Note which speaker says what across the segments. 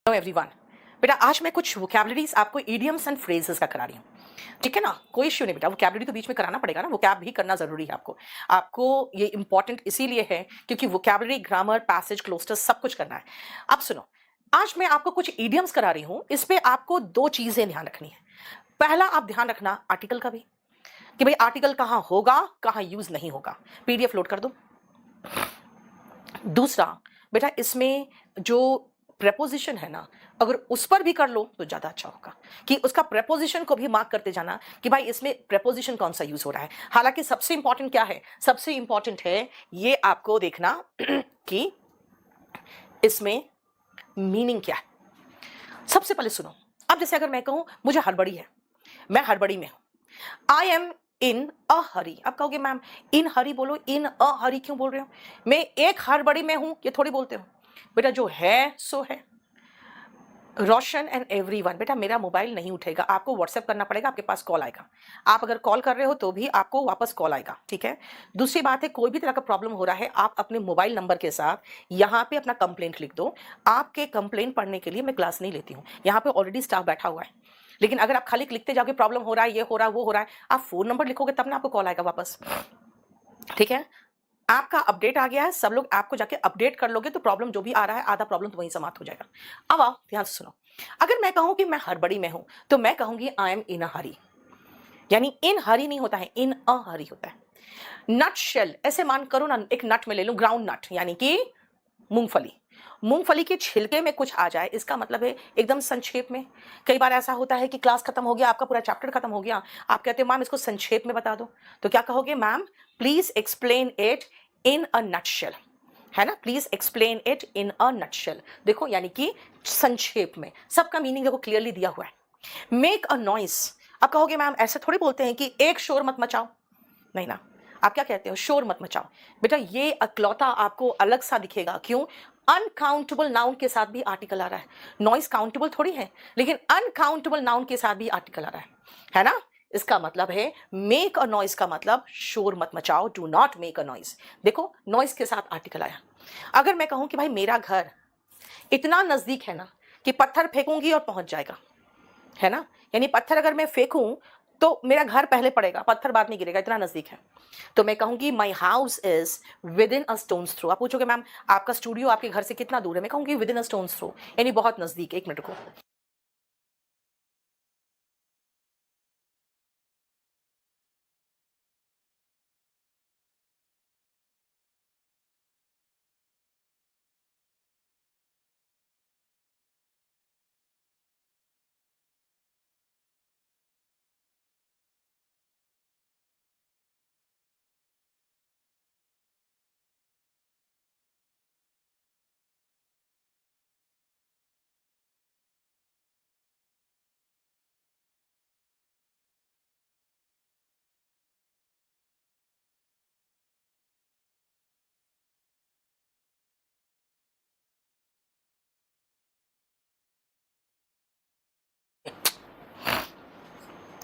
Speaker 1: Hello everyone. बेटा आज मैं कुछ वोकैबुलरीज आपको इडियम्स एंड फ्रेजेस का करा रही हूँ। ठीक है ना, कोई इश्यू नहीं बेटा, वोकैबुलरी तो बीच में कराना पड़ेगा ना, वोकैब भी करना जरूरी है आपको ये इंपॉर्टेंट इसीलिए है क्योंकि वोकैबुलरी, ग्रामर, पैसेज, क्लोस्टर्स सब कुछ करना है। अब सुनो, आज मैं आपको कुछ इडियम्स करा रही हूँ, इस पे आपको दो चीजें ध्यान रखनी है। पहला आप ध्यान रखना आर्टिकल का भी, कि भाई आर्टिकल कहाँ होगा कहाँ यूज नहीं होगा। पीडीएफ लोड कर दो। दूसरा बेटा, इसमें जो प्रेपोजिशन है ना, अगर उस पर भी कर लो तो ज्यादा अच्छा होगा कि उसका प्रेपोजिशन को भी मार्क करते जाना कि भाई इसमें प्रेपोजिशन कौन सा यूज हो रहा है। हालांकि सबसे इंपॉर्टेंट क्या है, सबसे इंपॉर्टेंट है ये आपको देखना कि इसमें मीनिंग क्या है। सबसे पहले सुनो, अब जैसे अगर मैं कहूं मुझे हड़बड़ी है, मैं हड़बड़ी में हूं, आई एम इन अ हरी। आप कहोगे मैम इन हरी बोलो, इन अ हरी क्यों बोल रहे हो? मैं एक हड़बड़ी में हूं ये थोड़ी बोलते हो बेटा, जो है सो है। रोशन एंड एवरीवन, बेटा मेरा मोबाइल नहीं उठेगा, आपको व्हाट्सएप करना पड़ेगा, आपके पास कॉल आएगा। आप अगर कॉल कर रहे हो तो भी आपको वापस कॉल आएगा, ठीक है। दूसरी बात है, कोई भी तरह का प्रॉब्लम हो रहा है, आप अपने मोबाइल नंबर के साथ यहाँ पे अपना कंप्लेंट लिख दो। आपके कंप्लेंट पढ़ने के लिए मैं क्लास नहीं लेती हूँ, यहाँ पे ऑलरेडी स्टाफ बैठा हुआ है। लेकिन अगर आप खाली लिखते जाओगे प्रॉब्लम हो रहा है, ये हो रहा है, वो हो रहा है, आप फोन नंबर लिखोगे तब ना आपको कॉल आएगा वापस, ठीक है। आपका अपडेट आ गया है, सब लोग आपको जाके अपडेट कर लोगे तो प्रॉब्लम जो भी आ रहा है आधा प्रॉब्लम तो वहीं समाप्त हो जाएगा। अब आओ ध्यान से सुनो, अगर मैं कहूं कि मैं हड़बड़ी में हूं तो मैं कहूंगी आई एम इन अ हरी, यानी इन हरी नहीं होता है, इन अ हरी होता है। नट शेल, ऐसे मान करो ना, एक नट में ले लो, ग्राउंड नट यानी कि मूंगफली, मूंगफली के छिलके में कुछ आ जाए, इसका मतलब है एकदम संक्षेप में। कई बार ऐसा होता है कि क्लास खत्म हो गया, आपका पूरा चैप्टर खत्म हो गया, आप कहते हो मैम इसको संक्षेप में बता दो, तो क्या कहोगे? Ma'am please explain it in a nutshell, है ना, please explain it in a nutshell. देखो यानी कि संक्षेप में, सबका मीनिंग देखो क्लियरली दिया हुआ है। मेक अ नॉइस, आप कहोगे मैम ऐसे थोड़ी बोलते हैं कि एक शोर मत मचाओ, नहीं ना, आप क्या कहते हो? शोर मत मचाओ। बेटा ये अकलौता आपको अलग सा दिखेगा, क्यों? अनकाउंटेबल नाउन के साथ भी आर्टिकल आ रहा है। नॉइस काउंटेबल थोड़ी है, लेकिन अनकाउंटेबल नाउन के साथ भी आर्टिकल आ रहा है ना। इसका मतलब है मेक अ नॉइस का मतलब शोर मत मचाओ, do not make a noise. देखो नॉइस के साथ आर्टिकल आया। अगर मैं कहूं कि भाई मेरा घर इतना नजदीक है ना कि पत्थर फेंकूंगी और पहुंच जाएगा, है ना, यानी पत्थर अगर मैं फेंकूं तो मेरा घर पहले पड़ेगा, पत्थर बाद में गिरेगा, इतना नजदीक है। तो मैं कहूंगी my house is within a stone's throw. आप पूछोगे मैम आपका स्टूडियो आपके घर से कितना दूर है? मैं कहूंगी within a stone's throw, यानी बहुत नजदीक। एक मिनट को,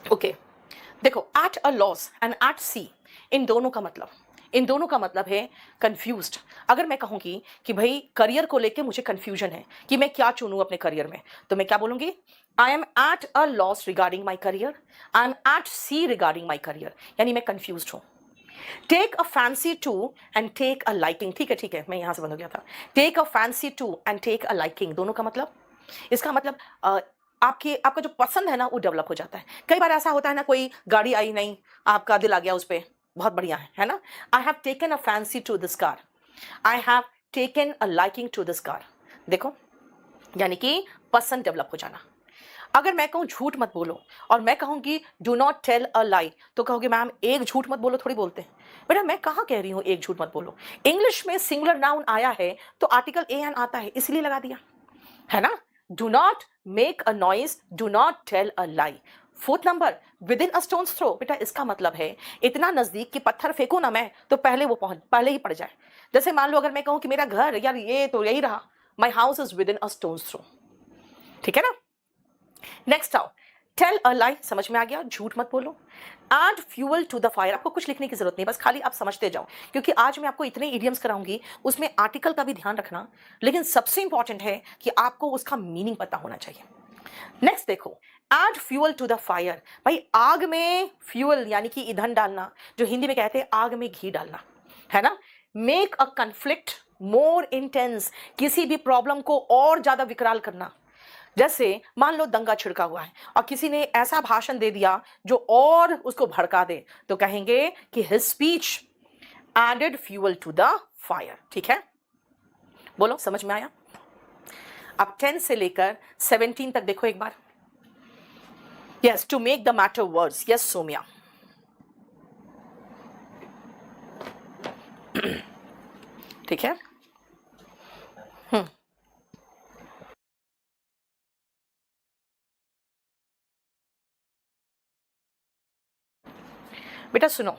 Speaker 1: ओके देखो, at a loss and at sea, इन दोनों का मतलब, इन दोनों का मतलब है कंफ्यूज्ड। अगर मैं कहूंगी कि भाई करियर को लेके मुझे कंफ्यूजन है कि मैं क्या चुनूं अपने करियर में, तो मैं क्या बोलूंगी? I am at a loss regarding my career, I am at sea regarding my career, यानी मैं कंफ्यूज्ड हूं। Take a fancy to and take a liking, ठीक है मैं यहां से बंद हो गया था। Take a fancy to and take a liking, दोनों का मतलब, इसका मतलब आपका जो पसंद है ना वो डेवलप हो जाता है। कई बार ऐसा होता है ना, कोई गाड़ी आई नहीं, आपका दिल आ गया उस पर, बहुत बढ़िया है ना। I have taken a fancy to this car, I have taken a liking to this car. देखो यानी कि पसंद डेवलप हो जाना। अगर मैं कहूं झूठ मत बोलो और मैं कहूंगी डू नॉट टेल अ लाई, तो कहोगे मैम एक झूठ मत बोलो थोड़ी बोलते हैं। बेटा मैं कहाँ कह रही हूं एक झूठ मत बोलो, इंग्लिश में सिंगुलर नाउन आया है तो आर्टिकल ए एन आता है, इसलिए लगा दिया, है ना। Do not make a noise, do not tell a lie. Fourth number, within a stone's throw, बेटा इसका मतलब है इतना नजदीक कि पत्थर फेंकू ना मैं तो पहले वो पहले ही पड़ जाए। जैसे मान लो अगर मैं कहूं कि मेरा घर यार ये तो यही रहा, my house is within a stone's throw, ठीक है ना। नेक्स्ट आओ, टेल अ लाई, समझ में आ गया, झूठ मत बोलो। Add fuel to the fire, आपको कुछ लिखने की जरूरत नहीं, बस खाली आप समझते जाओ, क्योंकि आज मैं आपको इतने इडियम्स कराऊंगी, उसमें आर्टिकल का भी ध्यान रखना, लेकिन सबसे इंपॉर्टेंट है कि आपको उसका मीनिंग पता होना चाहिए। नेक्स्ट देखो, add fuel to the fire, भाई आग में फ्यूअल यानी कि ईंधन डालना, जो हिंदी में कहते हैं आग में घी डालना, है ना। Make a conflict more intense, किसी भी प्रॉब्लम को और ज्यादा विकराल करना। जैसे मान लो दंगा छिड़का हुआ है और किसी ने ऐसा भाषण दे दिया जो और उसको भड़का दे, तो कहेंगे कि his speech added fuel to the fire. ठीक है, बोलो समझ में आया। अब 10 से लेकर 17 तक देखो एक बार। Yes, to make the matter worse, yes Somiya. ठीक है, बेटा सुनो,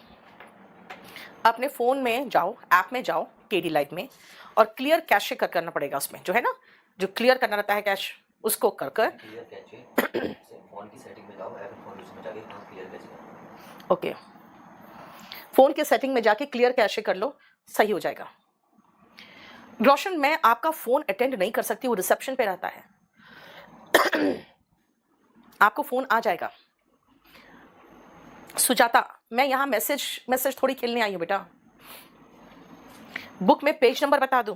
Speaker 1: अपने फोन में जाओ, ऐप में जाओ, केडी लाइव में, और क्लियर कैशे करना पड़ेगा उसमें, जो है ना, जो क्लियर करना रहता है कैश, उसको कर
Speaker 2: क्लियर कैचे फोन की सेटिंग में जाओ, ऐप फोन में जाके हाँ क्लियर कैचे।
Speaker 1: ओके, फोन के सेटिंग में जाके क्लियर कैशे कर लो, सही हो जाएगा। रोशन, मैं आपका फोन अटेंड नहीं कर सकती, वो रिसेप्शन पे रहता है। आपको फोन आ जाएगा। सुजाता, मैं यहां मैसेज थोड़ी खेलने आई हूं बेटा, बुक में पेज नंबर बता दूं।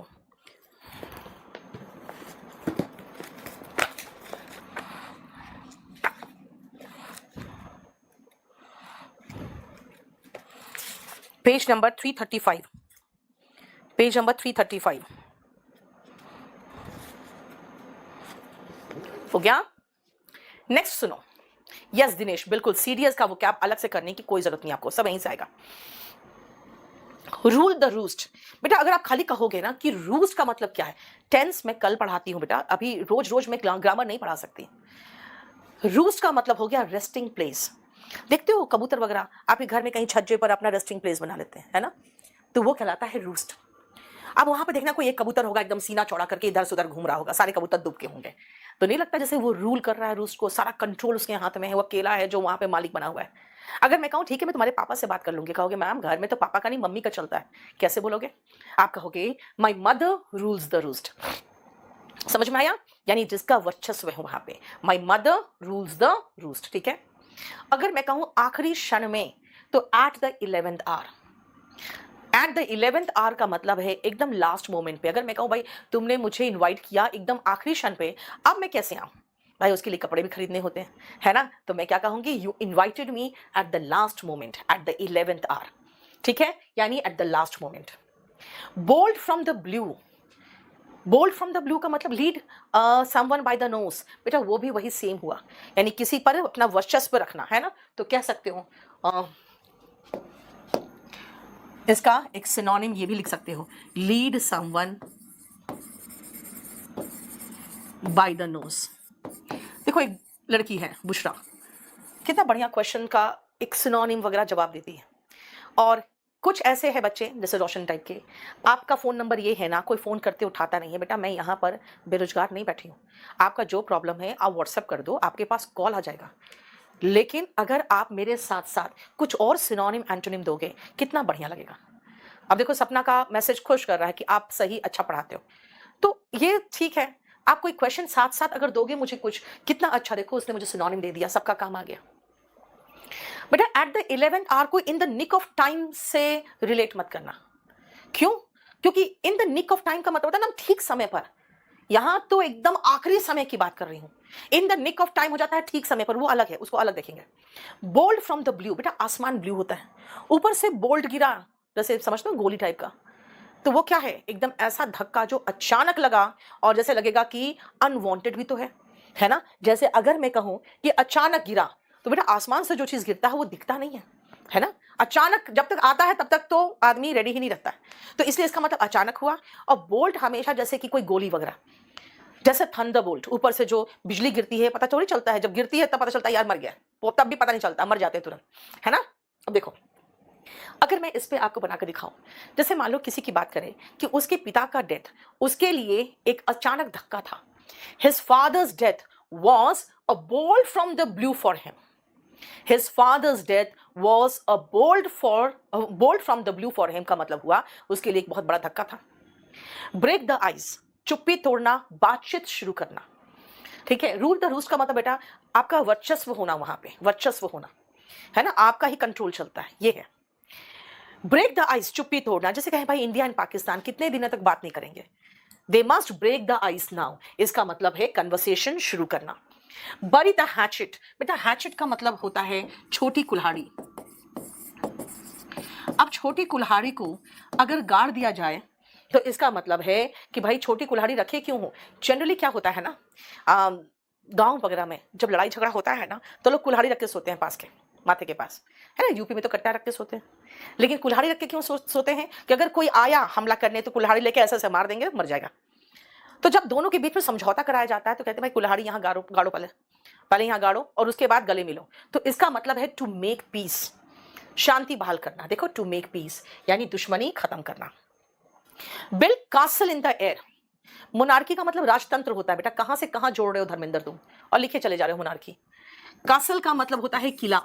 Speaker 1: पेज नंबर 335, पेज नंबर 335 हो गया। नेक्स्ट सुनो, यस दिनेश, बिल्कुल सीरियस का वो कैप अलग से करने की कोई जरूरत नहीं, आपको सब यहीं से आएगा। रूल द रूस्ट, बेटा अगर आप खाली कहोगे ना कि रूस्ट का मतलब क्या है, टेंस मैं कल पढ़ाती हूं बेटा, अभी रोज रोज मैं ग्रामर नहीं पढ़ा सकती। रूस्ट का मतलब हो गया रेस्टिंग प्लेस। देखते हो कबूतर वगैरह आपके घर में कहीं छज्जे पर अपना रेस्टिंग प्लेस बना लेते हैं, है ना, तो वो कहलाता है रूस्ट। अब वहां पर देखना कोई एक कबूतर होगा एकदम सीना चौड़ा करके इधर से उधर घूम रहा होगा, सारे कबूतर डूब के होंगे, तो नहीं लगता जैसे वो रूल कर रहा है रूस्ट को, सारा कंट्रोल उसके हाथ में है, वो अकेला है जो वहां पे मालिक बना हुआ है। अगर मैं कहूँ ठीक है मैं तुम्हारे पापा से बात कर लूंगी, कहोगे मैम घर में तो पापा का नहीं मम्मी का चलता है, कैसे बोलोगे, आप कहोगे my mother rules the roost. समझ में आया, यानी जिसका वर्चस्व है वहां पे, my mother rules the roost. ठीक है, अगर मैं कहूं आखिरी क्षण में, तो at the 11th hour, at the 11th hour का मतलब है एकदम लास्ट मोमेंट पे। अगर मैं कहूं भाई तुमने मुझे इनवाइट किया एकदम आखिरी क्षण पे, अब मैं कैसे आऊं भाई, उसके लिए कपड़े भी खरीदने होते हैं, है ना, तो मैं क्या कहूंगी, you invited me at the last moment, at the 11th hour. ठीक है, यानी at the last moment. Bolt from the blue, bolt from the blue का मतलब lead someone by the nose, बेटा वो भी वही सेम हुआ, यानी किसी पर अपना वर्चस्व रखना, है ना, तो कह सकते हो इसका एक सिनोनिम ये भी लिख सकते हो, lead someone by the knows. देखो एक लड़की है बुशरा, कितना बढ़िया क्वेश्चन का एक सिनोनिम वगैरह जवाब देती है। और कुछ ऐसे हैं बच्चे जैसे रोशन टाइप के, आपका फ़ोन नंबर ये है ना, कोई फ़ोन करते उठाता नहीं है, बेटा मैं यहाँ पर बेरोजगार नहीं बैठी हूँ, आपका जो प्रॉब्लम है आप व्हाट्सएप कर दो, आपके पास कॉल आ जाएगा। लेकिन अगर आप मेरे साथ साथ कुछ और सिनोनिम एंटोनिम दोगे, कितना बढ़िया लगेगा। अब देखो सपना का मैसेज खुश कर रहा है कि आप सही अच्छा पढ़ाते हो, तो ये ठीक है, आप कोई क्वेश्चन साथ साथ अगर दोगे मुझे कुछ, कितना अच्छा, देखो उसने मुझे सिनोनिम दे दिया, सबका काम आ गया। बेटा एट द 11th आवर को in the nick of time से रिलेट मत करना। क्यों? क्योंकि in the nick of time का मतलब होता है ना ठीक समय पर, यहां तो एकदम आखिरी समय की बात कर रही हूं। In the nick of time हो जाता है ठीक समय पर, वो अलग है, उसको अलग देखेंगे। बोल्ड फ्रॉम द ब्लू, बेटा आसमान ब्लू होता है, ऊपर से बोल्ड गिरा, जैसे समझते हो गोली टाइप का, तो वो क्या है, एकदम ऐसा धक्का जो अचानक लगा और जैसे लगेगा कि अनवांटेड भी तो है ना। जैसे अगर मैं कहूं कि अचानक गिरा, तो बेटा आसमान से जो चीज गिरता है वो दिखता नहीं है ना, अचानक जब तक आता है तब तक तो आदमी रेडी ही नहीं रहता है, तो इसलिए इसका मतलब अचानक हुआ। और बोल्ट हमेशा जैसे कि कोई गोली वगैरह, जैसे थंडर बोल्ट, ऊपर से जो बिजली गिरती है पता थोड़ी चलता है, जब गिरती है तब पता चलता है यार मर गया, वो तब भी पता नहीं चलता, मर जाते हैं तुरंत, है ना। अब देखो अगर मैं इस पे आपको बनाकर दिखाऊं, जैसे मान लो किसी की बात करें कि उसके पिता का डेथ उसके लिए एक अचानक धक्का था, his father's death was a bolt from the blue for him. His father's death was a bolt from the blue for him का मतलब हुआ उसके लिए एक बहुत बड़ा धक्का था. Break the ice, चुप्पी तोड़ना, बातचीत शुरू करना. ठीक है. रूल द रूल्स का मतलब बेटा आपका वर्चस्व होना, वहां पे वर्चस्व होना है ना, आपका ही कंट्रोल चलता है, ये है. ब्रेक द आइस, चुप्पी तोड़ना. जैसे कहें भाई इंडिया एंड पाकिस्तान कितने दिनों तक बात नहीं करेंगे, they must break the ice now. इसका मतलब है कन्वर्सेशन शुरू करना. बरी द हैचेट, बेटा हैचेट का मतलब होता है छोटी कुल्हाड़ी. अब छोटी कुल्हाड़ी को अगर गाड़ दिया जाए तो इसका मतलब है कि भाई छोटी कुल्हाड़ी रखे क्यों हो. जनरली क्या होता है ना, गांव वगैरह में जब लड़ाई झगड़ा होता है ना तो लोग कुल्हाड़ी रख के सोते हैं पास के माथे के पास, है ना. यूपी में तो कट्टा रख के सोते हैं, लेकिन कुल्हाड़ी रख के क्यों सोते हैं कि अगर कोई आया हमला करने तो कुल्हाड़ी लेके ऐसे ऐसे मार देंगे, मर जाएगा. तो जब दोनों के बीच में समझौता कराया जाता है तो कहते हैं भाई कुल्हाड़ी यहाँ गाड़ो पहले यहाँ गाड़ो और उसके बाद गले मिलो. तो इसका मतलब है टू मेक पीस, शांति बहाल करना. देखो टू मेक पीस यानी दुश्मनी खत्म करना. Build castle in the air, monarchy का मतलब राजतंत्र होता है बेटा. कहां से कहां जोड़ रहे हो धर्मेंद्र तुम, और लिखे चले जा रहे हो मोनार्की. कासल का मतलब होता है किला,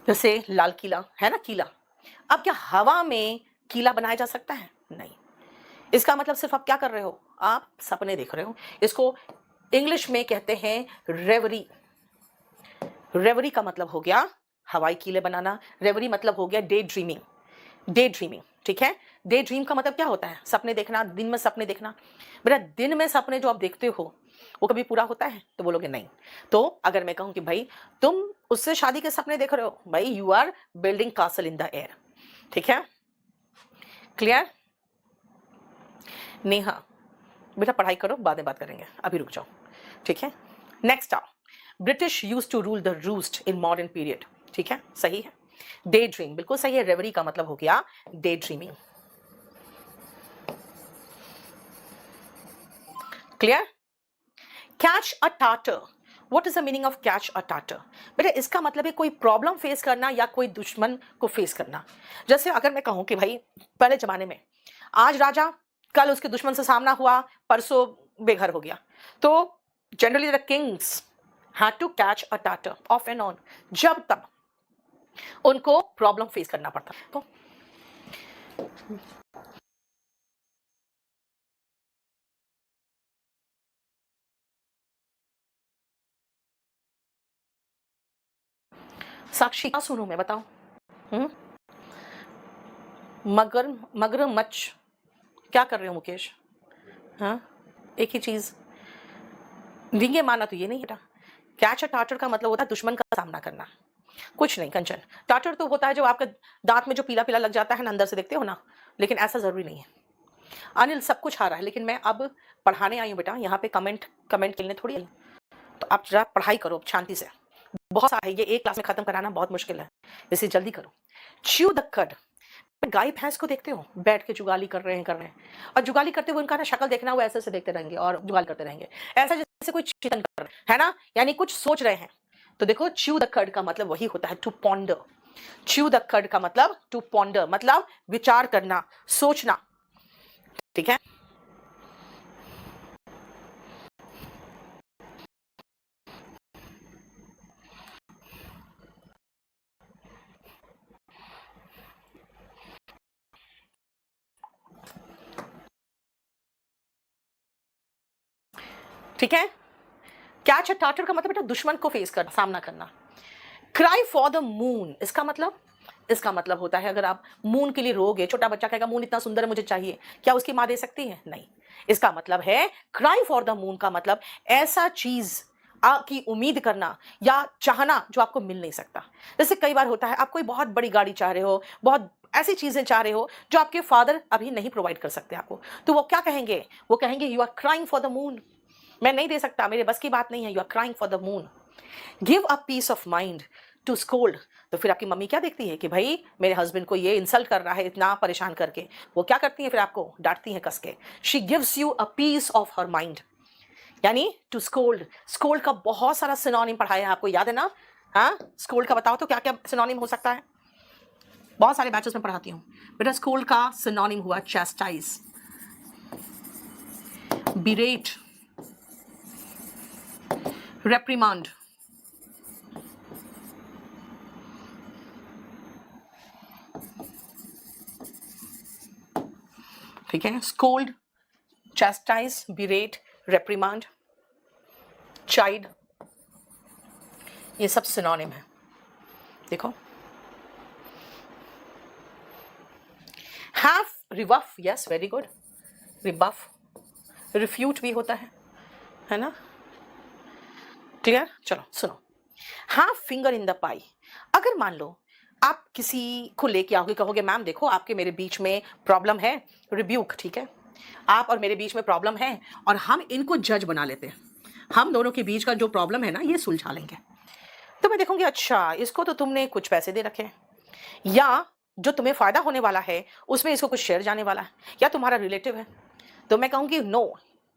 Speaker 1: जैसे लाल किला है ना, किला. अब क्या हवा में किला बनाया जा सकता है? नहीं. इसका मतलब सिर्फ आप क्या कर रहे हो, आप सपने देख रहे हो. इसको इंग्लिश में कहते हैं रेवरी. रेवरी का मतलब हो गया हवाई किले बनाना. रेवरी मतलब हो गया डे ड्रीमिंग. डे ड्रीमिंग, ठीक है. डे ड्रीम का मतलब क्या होता है, सपने देखना, दिन में सपने देखना. बेटा दिन में सपने जो आप देखते हो वो कभी पूरा होता है? तो बोलोगे नहीं. तो अगर मैं कहूं कि भाई तुम उससे शादी के सपने देख रहे हो, भाई you are building castle in the air. ठीक है, क्लियर. नेहा बेटा पढ़ाई करो, बाद में बात करेंगे, अभी रुक जाओ. ठीक है. नेक्स्ट आओ. British used to rule the roost in modern period. ठीक है, सही है. डे ड्रीम बिल्कुल सही है. रेवरी का मतलब हो गया day dreaming. Clear. Catch a tartar, what is the meaning of catch a tartar? बेटा इसका मतलब है कोई प्रॉब्लम फेस करना या कोई दुश्मन को फेस करना. जैसे अगर मैं कहूं कि भाई पहले जमाने में आज राजा, कल उसके दुश्मन से सामना हुआ, परसों बेघर हो गया, तो generally the kings had to catch a Tartar off and on. जब तक उनको प्रॉब्लम फेस करना पड़ता. तो साक्षी क्या सुनूं मैं, बताओ. मगरमच्छ क्या कर रहे हो मुकेश? हाँ, एक ही चीज. डींगे मारना तो ये नहीं बेटा. कैच अ टाटर का मतलब होता है दुश्मन का सामना करना. कुछ नहीं कंचन, टाटर तो होता है जो आपके दांत में जो पीला पीला लग जाता है ना, अंदर से देखते हो ना, लेकिन ऐसा जरूरी नहीं है. अनिल सब कुछ आ रहा है, लेकिन मैं अब पढ़ाने आई हूँ बेटा, यहाँ पे कमेंट खेलने थोड़ी आई. तो आप जरा पढ़ाई करो शांति से. बहुत सारा है, ये एक क्लास में खत्म कराना बहुत मुश्किल है, इसे जल्दी करो. च्यू द कड. गाय भैंस को देखते हो बैठ के जुगाली कर रहे हैं, और जुगाली करते हुए उनका ना शक्ल देखना, वो ऐसे ऐसे देखते रहेंगे और जुगाली करते रहेंगे, ऐसा जैसे कोई चिंतन कर रहे है ना, यानी कुछ सोच रहे हैं. तो देखो च्यू द कड का मतलब वही होता है टू पॉन्डर. च्यू द कड का मतलब टू पॉन्डर, मतलब विचार करना, सोचना. ठीक है. ठीक है. कैच अ टाटर का मतलब बेटा दुश्मन को फेस करना, सामना करना. क्राई फॉर द मून, इसका मतलब होता है अगर आप मून के लिए रोगे, छोटा बच्चा कहेगा मून इतना सुंदर है मुझे चाहिए, क्या उसकी मां दे सकती है? नहीं. इसका मतलब है क्राई फॉर द मून का मतलब ऐसा चीज की उम्मीद करना या चाहना जो आपको मिल नहीं सकता. जैसे कई बार होता है आप कोई बहुत बड़ी गाड़ी चाह रहे हो, बहुत ऐसी चीजें चाह रहे हो जो आपके फादर अभी नहीं प्रोवाइड कर सकते आपको, तो वो क्या कहेंगे? वो कहेंगे you are crying for the moon. मैं नहीं दे सकता, मेरे बस की बात नहीं है. You are crying for the moon. Give a piece of mind to scold. तो फिर आपकी मम्मी क्या देखती है कि भाई मेरे हस्बैंड को ये इंसल्ट कर रहा है इतना परेशान करके, वो क्या करती है फिर आपको डांटती है कस के. She gives you a piece of her mind, यानी टू स्कोल्ड. स्कोल्ड का बहुत सारा सिनोनिम पढ़ाया है आपको, याद है ना? हाँ, स्कोल्ड का बताओ तो क्या क्या सिनोनिम हो सकता है? बहुत सारे बैचेस में पढ़ाती हूँ बेटा. स्कोल्ड का सिनोनिम हुआ चैस्टाइज, बिरेट, reprimand, ठीक है, scold, chastise, berate, reprimand, chide, ये सब सिनोनिम है। देखो, have, rebuff, yes, very good, rebuff, refute भी होता है ना? क्लियर? चलो सुनो, have finger in the pie, अगर मान लो आप किसी को लेके आओगे, कहोगे मैम देखो आपके मेरे बीच में प्रॉब्लम है, रिब्यूक, ठीक है, आप और मेरे बीच में प्रॉब्लम है और हम इनको जज बना लेते हैं, हम दोनों के बीच का जो प्रॉब्लम है ना ये सुलझा लेंगे। तो मैं देखूंगी अच्छा इसको तो तुमने कुछ पैसे दे रखे हैं, या जो तुम्हें फायदा होने वाला है उसमें इसको कुछ शेयर जाने वाला है, या तुम्हारा रिलेटिव है, तो मैं कहूंगी नो,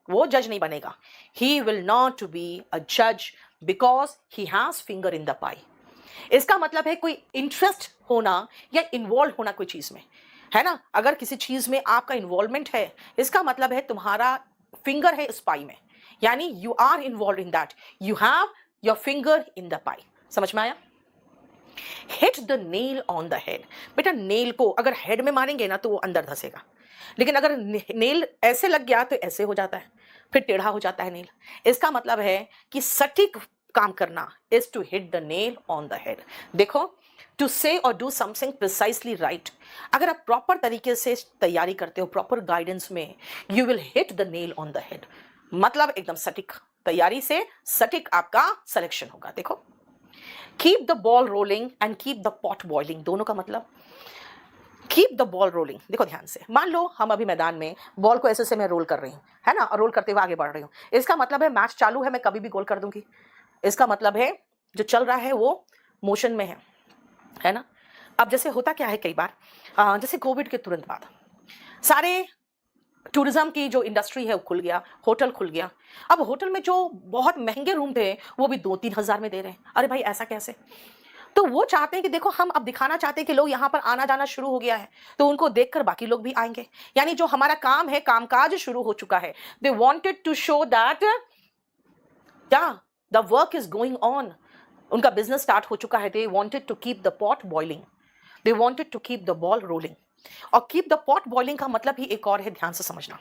Speaker 1: वो जज नहीं बनेगा, he will not be a जज because he has finger in the pie. इसका मतलब है कोई इंटरेस्ट होना या इन्वॉल्व होना कोई चीज में, है ना? अगर किसी चीज में आपका इन्वॉल्वमेंट है, इसका मतलब है तुम्हारा फिंगर है इस पाई में, यानी you are involve in that, you have your finger in the pie. समझ में आया? Hit the nail on the head, बेटा नेल को अगर हेड में मारेंगे ना तो वो अंदर धसेगा, लेकिन अगर नेल ऐसे लग गया तो ऐसे हो जाता है, फिर टेढ़ा हो जाता है नेल। इसका मतलब है कि सटीक काम करना is to hit the nail on the head. देखो, टू से और डू समथिंग प्रिसाइसली राइट, अगर आप प्रॉपर तरीके से तैयारी करते हो, प्रॉपर गाइडेंस में, you will hit the nail on the head, मतलब एकदम सटीक तैयारी से सटीक आपका सिलेक्शन होगा। देखो, keep the ball rolling and keep the pot boiling, दोनों का मतलब कीप द बॉल रोलिंग। देखो ध्यान से, मान लो हम अभी मैदान में बॉल को ऐसे से मैं रोल कर रही हूँ, है ना, और रोल करते हुए आगे बढ़ रही हूँ, इसका मतलब है मैच चालू है, मैं कभी भी गोल कर दूंगी, इसका मतलब है जो चल रहा है वो मोशन में है ना? अब जैसे होता क्या है कई बार, जैसे कोविड के तुरंत बाद सारे टूरिज्म की जो इंडस्ट्री है वो खुल गया, होटल खुल गया। अब होटल में जो बहुत महंगे रूम थे वो भी 2-3 हज़ार में दे रहे हैं। अरे भाई ऐसा कैसे? तो वो चाहते हैं कि देखो हम अब दिखाना चाहते हैं कि लोग यहाँ पर आना जाना शुरू हो गया है, तो उनको देखकर बाकी लोग भी आएंगे, यानी जो हमारा काम है, कामकाज शुरू हो चुका है। They wanted to show that the work is going on, उनका बिजनेस स्टार्ट हो चुका है। They wanted to keep the pot boiling, they wanted to keep the ball rolling. और कीप द पॉट बॉइलिंग का मतलब ही एक और है, ध्यान से समझना।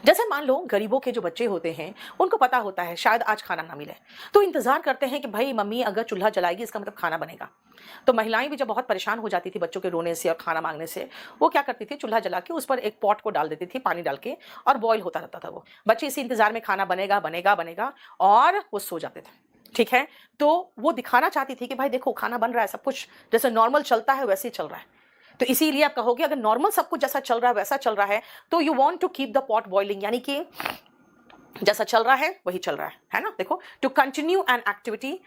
Speaker 1: जैसे मान लो गरीबों के जो बच्चे होते हैं उनको पता होता है शायद आज खाना ना मिले, तो इंतजार करते हैं कि भाई मम्मी अगर चूल्हा जलाएगी इसका मतलब खाना बनेगा। तो महिलाएं भी जब बहुत परेशान हो जाती थी बच्चों के रोने से और खाना मांगने से, वो क्या करती थी, चूल्हा जला के उस पर एक पॉट को डाल देती थी, पानी डाल के, और बॉईल होता रहता था। वो बच्चे इसी इंतजार में खाना बनेगा बनेगा बनेगा और वो सो जाते थे। ठीक है, तो वो दिखाना चाहती थी कि भाई देखो खाना बन रहा है, सब कुछ जैसे नॉर्मल चलता है वैसे ही चल रहा है। तो इसीलिए आप कहोगे अगर नॉर्मल सब कुछ जैसा चल रहा है वैसा चल रहा है, तो you want to keep the pot boiling, यानी कि जैसा चल रहा है वही चल रहा है ना? देखो, to continue an activity,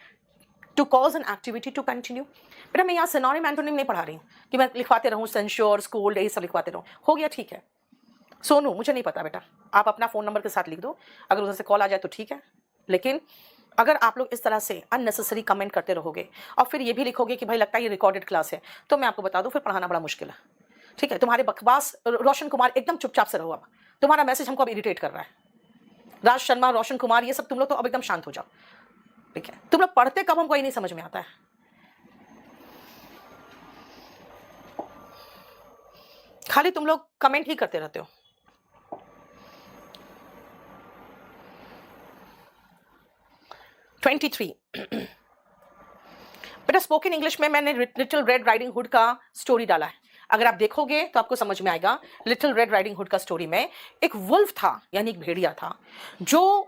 Speaker 1: to cause an activity to continue. बेटा मैं यहाँ सिनोनिम एंटोनिम नहीं पढ़ा रही हूँ कि मैं लिखवाते रहूँ सेंश्योर, स्कोल्ड, यही सब लिखवाते रहूँ, हो गया ठीक है। सोनू मुझे नहीं पता बेटा, आप अपना फ़ोन नंबर के साथ लिख दो, अगर उधर से कॉल आ जाए तो ठीक है, लेकिन अगर आप लोग इस तरह से अननेसेसरी कमेंट करते रहोगे और फिर ये भी लिखोगे कि भाई लगता है ये रिकॉर्डेड क्लास है, तो मैं आपको बता दूं फिर पढ़ाना बड़ा मुश्किल है। ठीक है, तुम्हारे बकवास, रोशन कुमार एकदम चुपचाप से रहो, अब तुम्हारा मैसेज हमको अब इरिटेट कर रहा है। राज शर्मा, रोशन कुमार, ये सब तुम लोग तो अब एकदम शांत हो जाओ। ठीक है, तुम लोग पढ़ते कब हमको ये नहीं समझ में आता है। खाली तुम लोग कमेंट ही करते रहते हो। बेटा स्पोकन इंग्लिश में मैंने लिटिल रेड राइडिंग हुड का स्टोरी डाला है, अगर आप देखोगे तो आपको समझ में आएगा। लिटिल रेड राइडिंग हुड का स्टोरी में एक वुल्फ था, यानी एक भेड़िया था, जो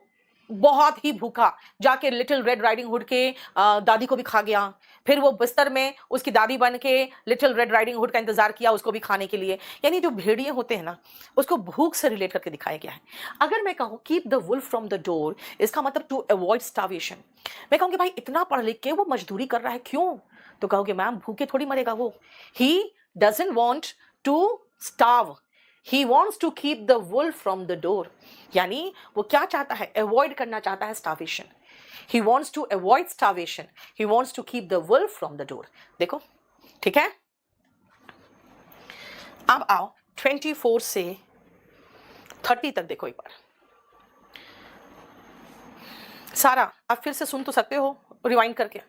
Speaker 1: बहुत ही भूखा जाके लिटिल रेड राइडिंग हुड के दादी को भी खा गया। फिर वो बिस्तर में उसकी दादी बन के लिटिल रेड राइडिंग हुड का इंतजार किया उसको भी खाने के लिए। यानी जो भेड़िए होते हैं ना, उसको भूख से रिलेट करके दिखाया गया है। अगर मैं कहूँ keep the wolf from the door, इसका मतलब टू अवॉइड स्टार्वेशन। मैं कहूँगी भाई इतना पढ़ लिख के वो मजदूरी कर रहा है क्यों, तो कहोगे मैम भूखे थोड़ी मरेगा वो। He doesn't want to starve, he wants to keep the wolf from the door, यानी वो क्या चाहता है, अवॉइड करना चाहता है starvation. He wants to avoid starvation, he wants to keep the wolf from the door. देखो ठीक है, अब आओ 24 से 30 तक देखो एक बार। सारा आप फिर से सुन तो सकते हो रिवाइंड करके?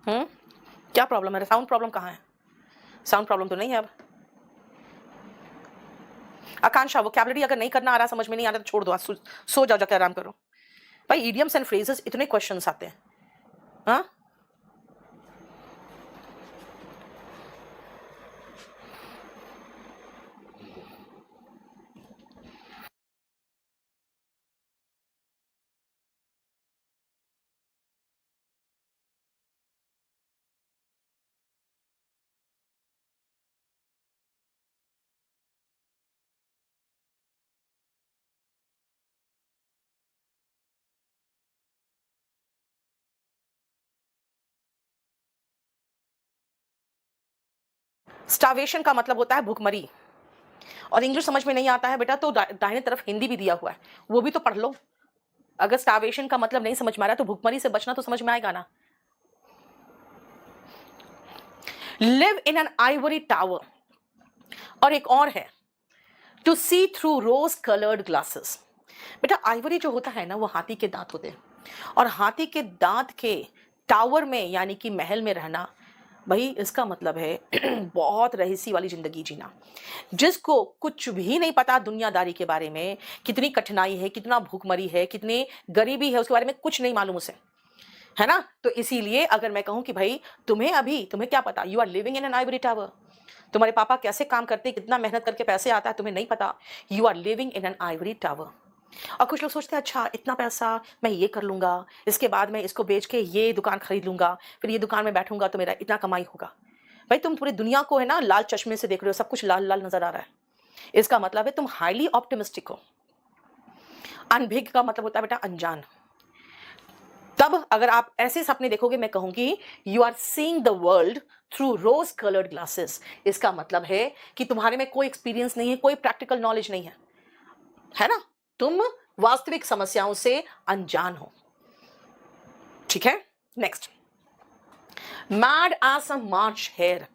Speaker 1: क्या प्रॉब्लम है? साउंड प्रॉब्लम कहाँ है? साउंड प्रॉब्लम तो नहीं है अब। आकांक्षा, वोकैबुलरी अगर नहीं करना आ रहा, समझ में नहीं आ रहा तो छोड़ दो, आज सो जाओ, जाके आराम करो। भाई इडियम्स एंड फ्रेजेस इतने क्वेश्चंस आते हैं। हाँ, स्टार्वेशन का मतलब होता है भूखमरी। और इंग्लिश समझ में नहीं आता है बेटा तो दाहिने तरफ हिंदी भी दिया हुआ है, वो भी तो पढ़ लो। अगर स्टार्वेशन का मतलब नहीं समझ में आ रहा तो भूखमरी से बचना तो समझ में आएगा ना। Live in an ivory tower, और एक और है to see through rose coloured glasses. बेटा आइवरी जो होता है ना, वो हाथी के दांत होते हैं, और हाथी के दांत के टावर में यानी कि महल में रहना, भाई इसका मतलब है बहुत रहस्य वाली जिंदगी जीना। जिसको कुछ भी नहीं पता दुनियादारी के बारे में, कितनी कठिनाई है, कितना भूखमरी है, कितनी गरीबी है, उसके बारे में कुछ नहीं मालूम उसे, है ना। तो इसीलिए अगर मैं कहूं कि भाई तुम्हें क्या पता, you are living in an ivory tower, तुम्हारे पापा कैसे काम करते, कितना मेहनत करके पैसे आता है तुम्हें नहीं पता, you are living in an ivory tower. और कुछ लोग सोचते हैं अच्छा इतना पैसा मैं ये कर लूंगा, इसके बाद मैं इसको बेच के ये दुकान खरीद लूंगा, फिर ये दुकान में बैठूंगा तो मेरा इतना कमाई होगा। भाई तुम पूरी दुनिया को है ना लाल चश्मे से देख रहे हो, सब कुछ लाल लाल नजर आ रहा है, इसका मतलब है तुम हाईली ऑप्टिमिस्टिक हो। अनभिज्ञ का मतलब होता है बेटा अनजान। तब अगर आप ऐसे सपने देखोगे, मैं कहूंगी you are seeing the world through rose coloured glasses. इसका मतलब है कि तुम्हारे में कोई एक्सपीरियंस नहीं है, कोई प्रैक्टिकल नॉलेज नहीं है ना, तुम वास्तविक समस्याओं से अनजान हो। ठीक है, next, mad as a March hare.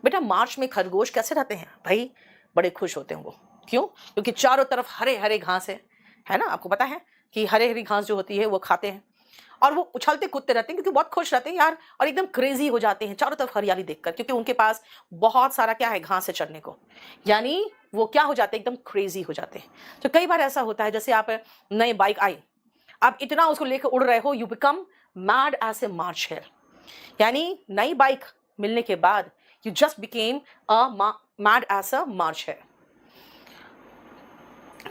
Speaker 1: बेटा मार्च में खरगोश कैसे रहते हैं भाई? बड़े खुश होते हैं वो। क्यों? क्योंकि चारों तरफ हरे हरे घास है ना। आपको पता है कि हरे हरी घास जो होती है वो खाते हैं, और वो उछलते कूदते रहते हैं क्योंकि बहुत खुश रहते हैं यार, और एकदम क्रेजी हो जाते हैं चारों तरफ हरियाली देखकर, क्योंकि उनके पास बहुत सारा क्या है, घास है चढ़ने को। यानी वो क्या हो जाते हैं, एकदम क्रेजी हो जाते हैं। तो कई बार ऐसा होता है, जैसे आप नई बाइक आई, आप इतना उसको लेकर उड़ रहे हो, you become mad as a March hare. यानी नई बाइक मिलने के बाद you just became a mad as a March hare.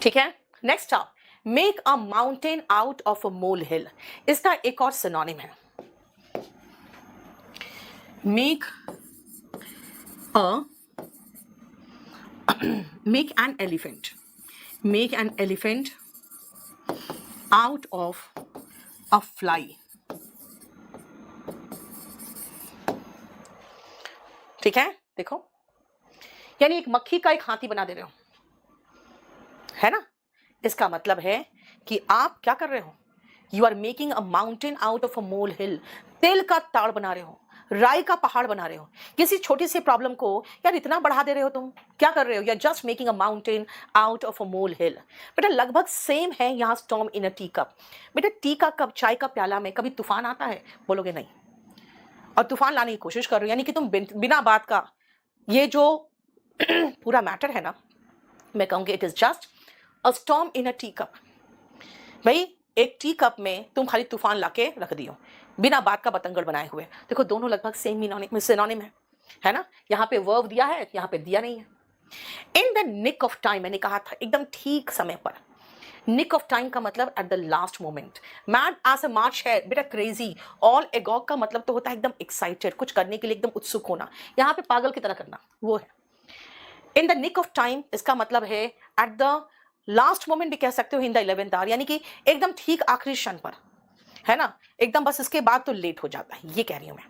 Speaker 1: ठीक है, नेक्स्ट आप, make a mountain out of a mole hill. इसका एक और सिनोनिम है, make a make an elephant, make an elephant out of a fly. ठीक है, देखो, यानी एक मक्खी का एक हाथी बना दे रहे हो, है ना। इसका मतलब है कि आप क्या कर रहे हो, you are making a mountain out of a mole hill. तेल का ताड़ बना रहे हो, राई का पहाड़ बना रहे हो। किसी छोटी सी प्रॉब्लम को यार इतना बढ़ा दे रहे हो, तुम क्या कर रहे हो, you are just making a mountain out of a mole hill. बेटा लगभग सेम है यहाँ storm in a tea cup. बेटा टी का कप, चाय का प्याला में कभी तूफान आता है? बोलोगे नहीं, और तूफान लाने की कोशिश कर रहे हो, यानी कि तुम बिना बात का ये जो पूरा मैटर है ना, मैं कहूंगी it is just a storm in a tea cup. भाई एक टी कप में तुम खाली तूफान लाके रख दियो, बिना बात का बतंगड़ बनाए हुए। देखो दोनों लगभग सेम सिनोनिम है ना। यहाँ पे वर्ब दिया है, यहाँ पे दिया नहीं है। In the nick of time, मैंने कहा था एकदम ठीक समय पर। निक ऑफ टाइम का मतलब at the last moment. Mad as a March है बेटा क्रेजी। ऑल एगॉग का मतलब तो होता है एकदम एक्साइटेड, कुछ करने के लिए एकदम उत्सुक होना, यहाँ पे पागल की तरह करना, वो है। In the nick of time इसका मतलब है एट द लास्ट मोमेंट भी कह सकते हो, इन द 11th आवर, यानी कि एकदम ठीक आखिरी क्षण पर, है ना। एकदम बस इसके बाद तो लेट हो जाता है, ये कह रही हूं मैं।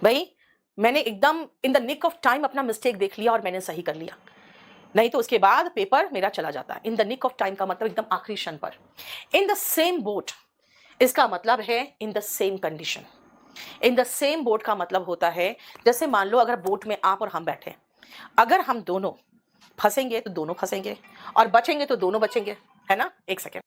Speaker 1: भाई मैंने एकदम in the nick of time अपना मिस्टेक देख लिया और मैंने सही कर लिया, नहीं तो उसके बाद पेपर मेरा चला जाता है। In the nick of time का मतलब एकदम आखिरी क्षण पर। इन द सेम बोट इसका मतलब है in the same condition. In the same boat का मतलब होता है, जैसे मान लो अगर बोट में आप और हम बैठे, अगर हम दोनों फंसेंगे तो दोनों फंसेंगे, और बचेंगे तो दोनों बचेंगे, है ना। एक सेकेंड।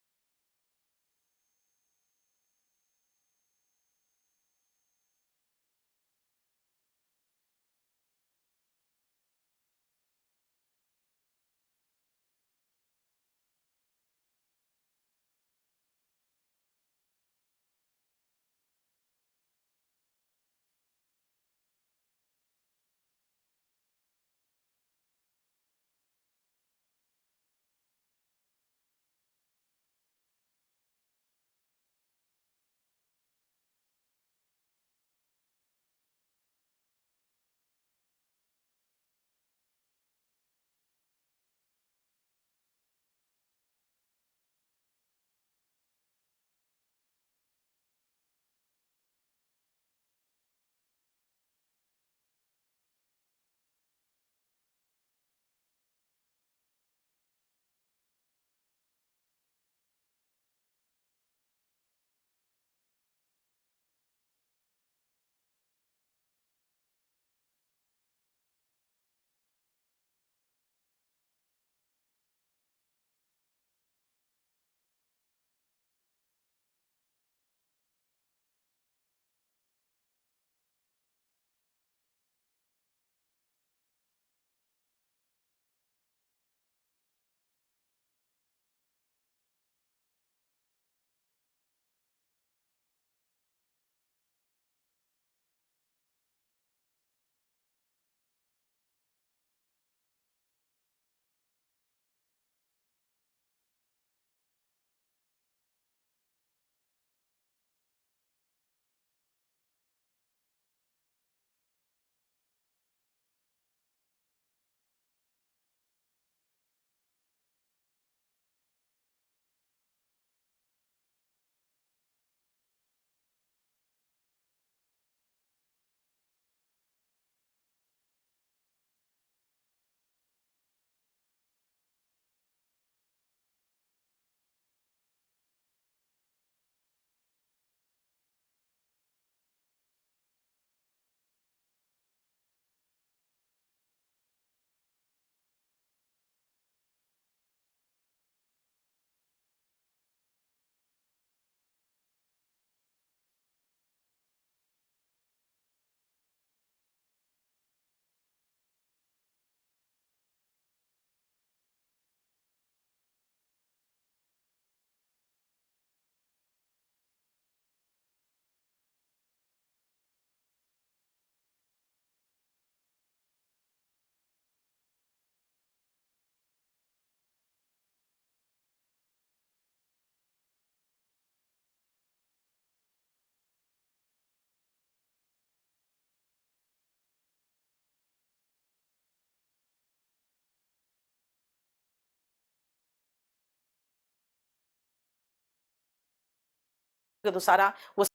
Speaker 1: तो सारा वो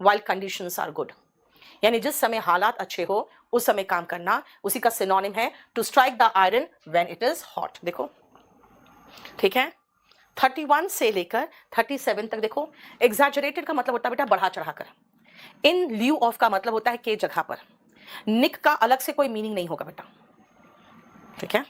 Speaker 1: while conditions are good, यानी जिस समय हालात अच्छे हो उस समय काम करना, उसी का सिनोनिम है to strike the iron when it is hot. देखो ठीक है, 31 से लेकर 37 तक देखो। एग्जैजरेटेड का मतलब होता है बेटा बढ़ा चढ़ाकर। इन ल्यू ऑफ का मतलब होता है के जगह पर। निक का अलग से कोई मीनिंग नहीं होगा बेटा, ठीक है।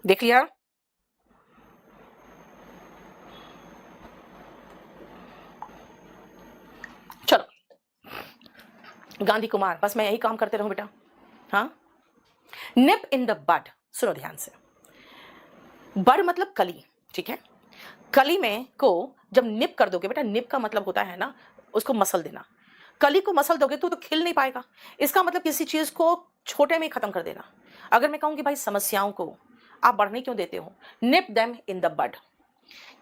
Speaker 1: देख लिया, चलो गांधी कुमार, बस मैं यही काम करते रहूं बेटा। हाँ, निप इन द बड, सुनो ध्यान से। बड मतलब कली, ठीक है। कली में को जब निप कर दोगे बेटा, निप का मतलब होता है ना उसको मसल देना। कली को मसल दोगे तो खिल नहीं पाएगा। इसका मतलब किसी चीज को छोटे में खत्म कर देना। अगर मैं कहूँ कि भाई समस्याओं को आप बढ़ने क्यों देते हो, निप देम इन द बड।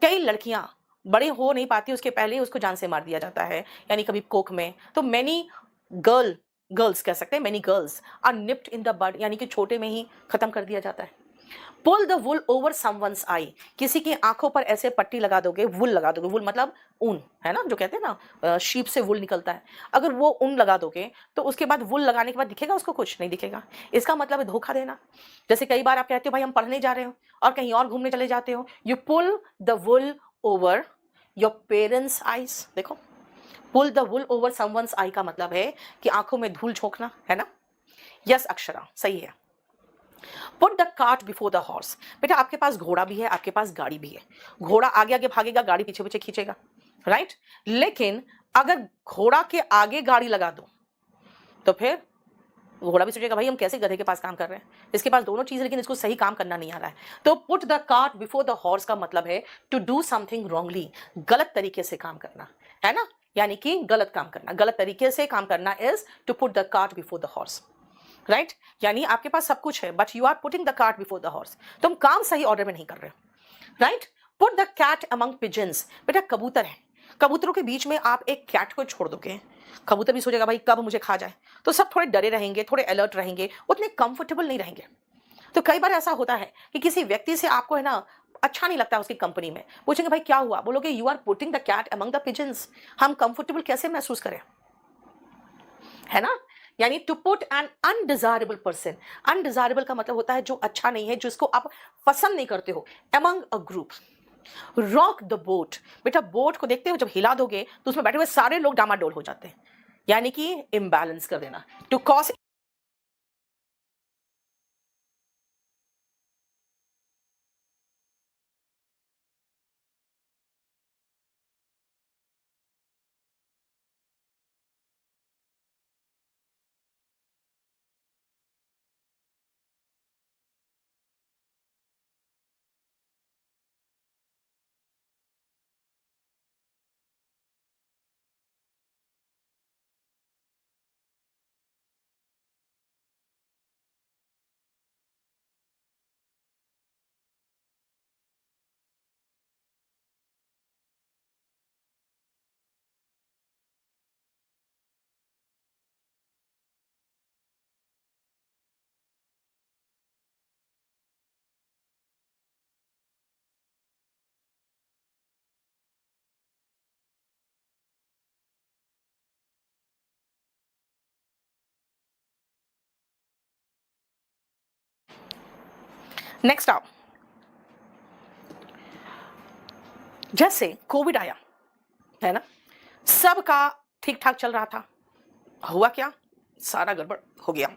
Speaker 1: कई लड़कियां बड़े हो नहीं पाती, उसके पहले ही उसको जान से मार दिया जाता है, यानी कभी कोख में। तो मैनी गर्ल्स कह सकते हैं, many girls are nipped in the bud, यानी कि छोटे में ही खत्म कर दिया जाता है। Pull the wool over someone's eye, किसी की आंखों पर ऐसे पट्टी लगा दोगे, वुल लगा दोगे, वुल मतलब ऊन है ना, जो कहते हैं ना शीप से वुल निकलता है। अगर वो ऊन लगा दोगे तो उसके बाद वुल लगाने के बाद दिखेगा उसको, कुछ नहीं दिखेगा। इसका मतलब है धोखा देना। जैसे कई बार आप कहते हो भाई हम पढ़ने जा रहे हो और कहीं और घूमने चले जाते हो, you pull the wool over your parents' eyes. देखो, pull the wool over someone's eye का मतलब है कि आंखों में धूल झोंकना, है ना। यस अक्षरा, सही है। Put the cart before the horse, बेटा आपके पास घोड़ा भी है, आपके पास गाड़ी भी है। घोड़ा आगे आगे भागेगा, गाड़ी पीछे पीछे खींचेगा, राइट। लेकिन अगर घोड़ा के आगे गाड़ी लगा दो तो फिर घोड़ा भी सोचेगा भाई हम कैसे गधे के पास काम कर रहे हैं, इसके पास दोनों चीज, लेकिन इसको सही काम करना नहीं आ रहा है। तो put the cart before the horse का मतलब है टू डू समथिंग रॉन्गली, गलत तरीके से काम करना, है ना। यानी कि गलत काम करना, गलत तरीके से काम करना is to put the cart before the horse, right. यानी आपके पास सब कुछ है but you are putting the cart before the horse, तुम काम सही ऑर्डर में नहीं कर रहे, right. Put the cat among pigeons, बेटा कबूतर है, कबूतरों के बीच में आप एक कैट को छोड़ दोगे, कबूतर भी सोचेगा भाई कब मुझे खा जाए। तो सब थोड़े डरे रहेंगे, थोड़े अलर्ट रहेंगे, उतने कंफर्टेबल नहीं रहेंगे। तो कई बार ऐसा होता है कि किसी व्यक्ति से आपको है ना अच्छा नहीं लगता उसकी कंपनी में, पूछेंगे भाई क्या हुआ, बोलोगे you are putting the cat among the pigeons, हम कंफर्टेबल कैसे महसूस करें, है ना। यानी to put an undesirable person, undesirable का मतलब होता है जो अच्छा नहीं है, जिसको आप पसंद नहीं करते हो, among a group. Rock the boat, बेटा बोट को देखते हो जब हिला दोगे तो उसमें बैठे हुए सारे लोग डामाडोल हो जाते हैं, यानी कि इम्बैलेंस कर देना, टू कॉज। नेक्स्ट आओ, जैसे कोविड आया है ना, सबका ठीक ठाक चल रहा था, हुआ क्या, सारा गड़बड़ हो गया।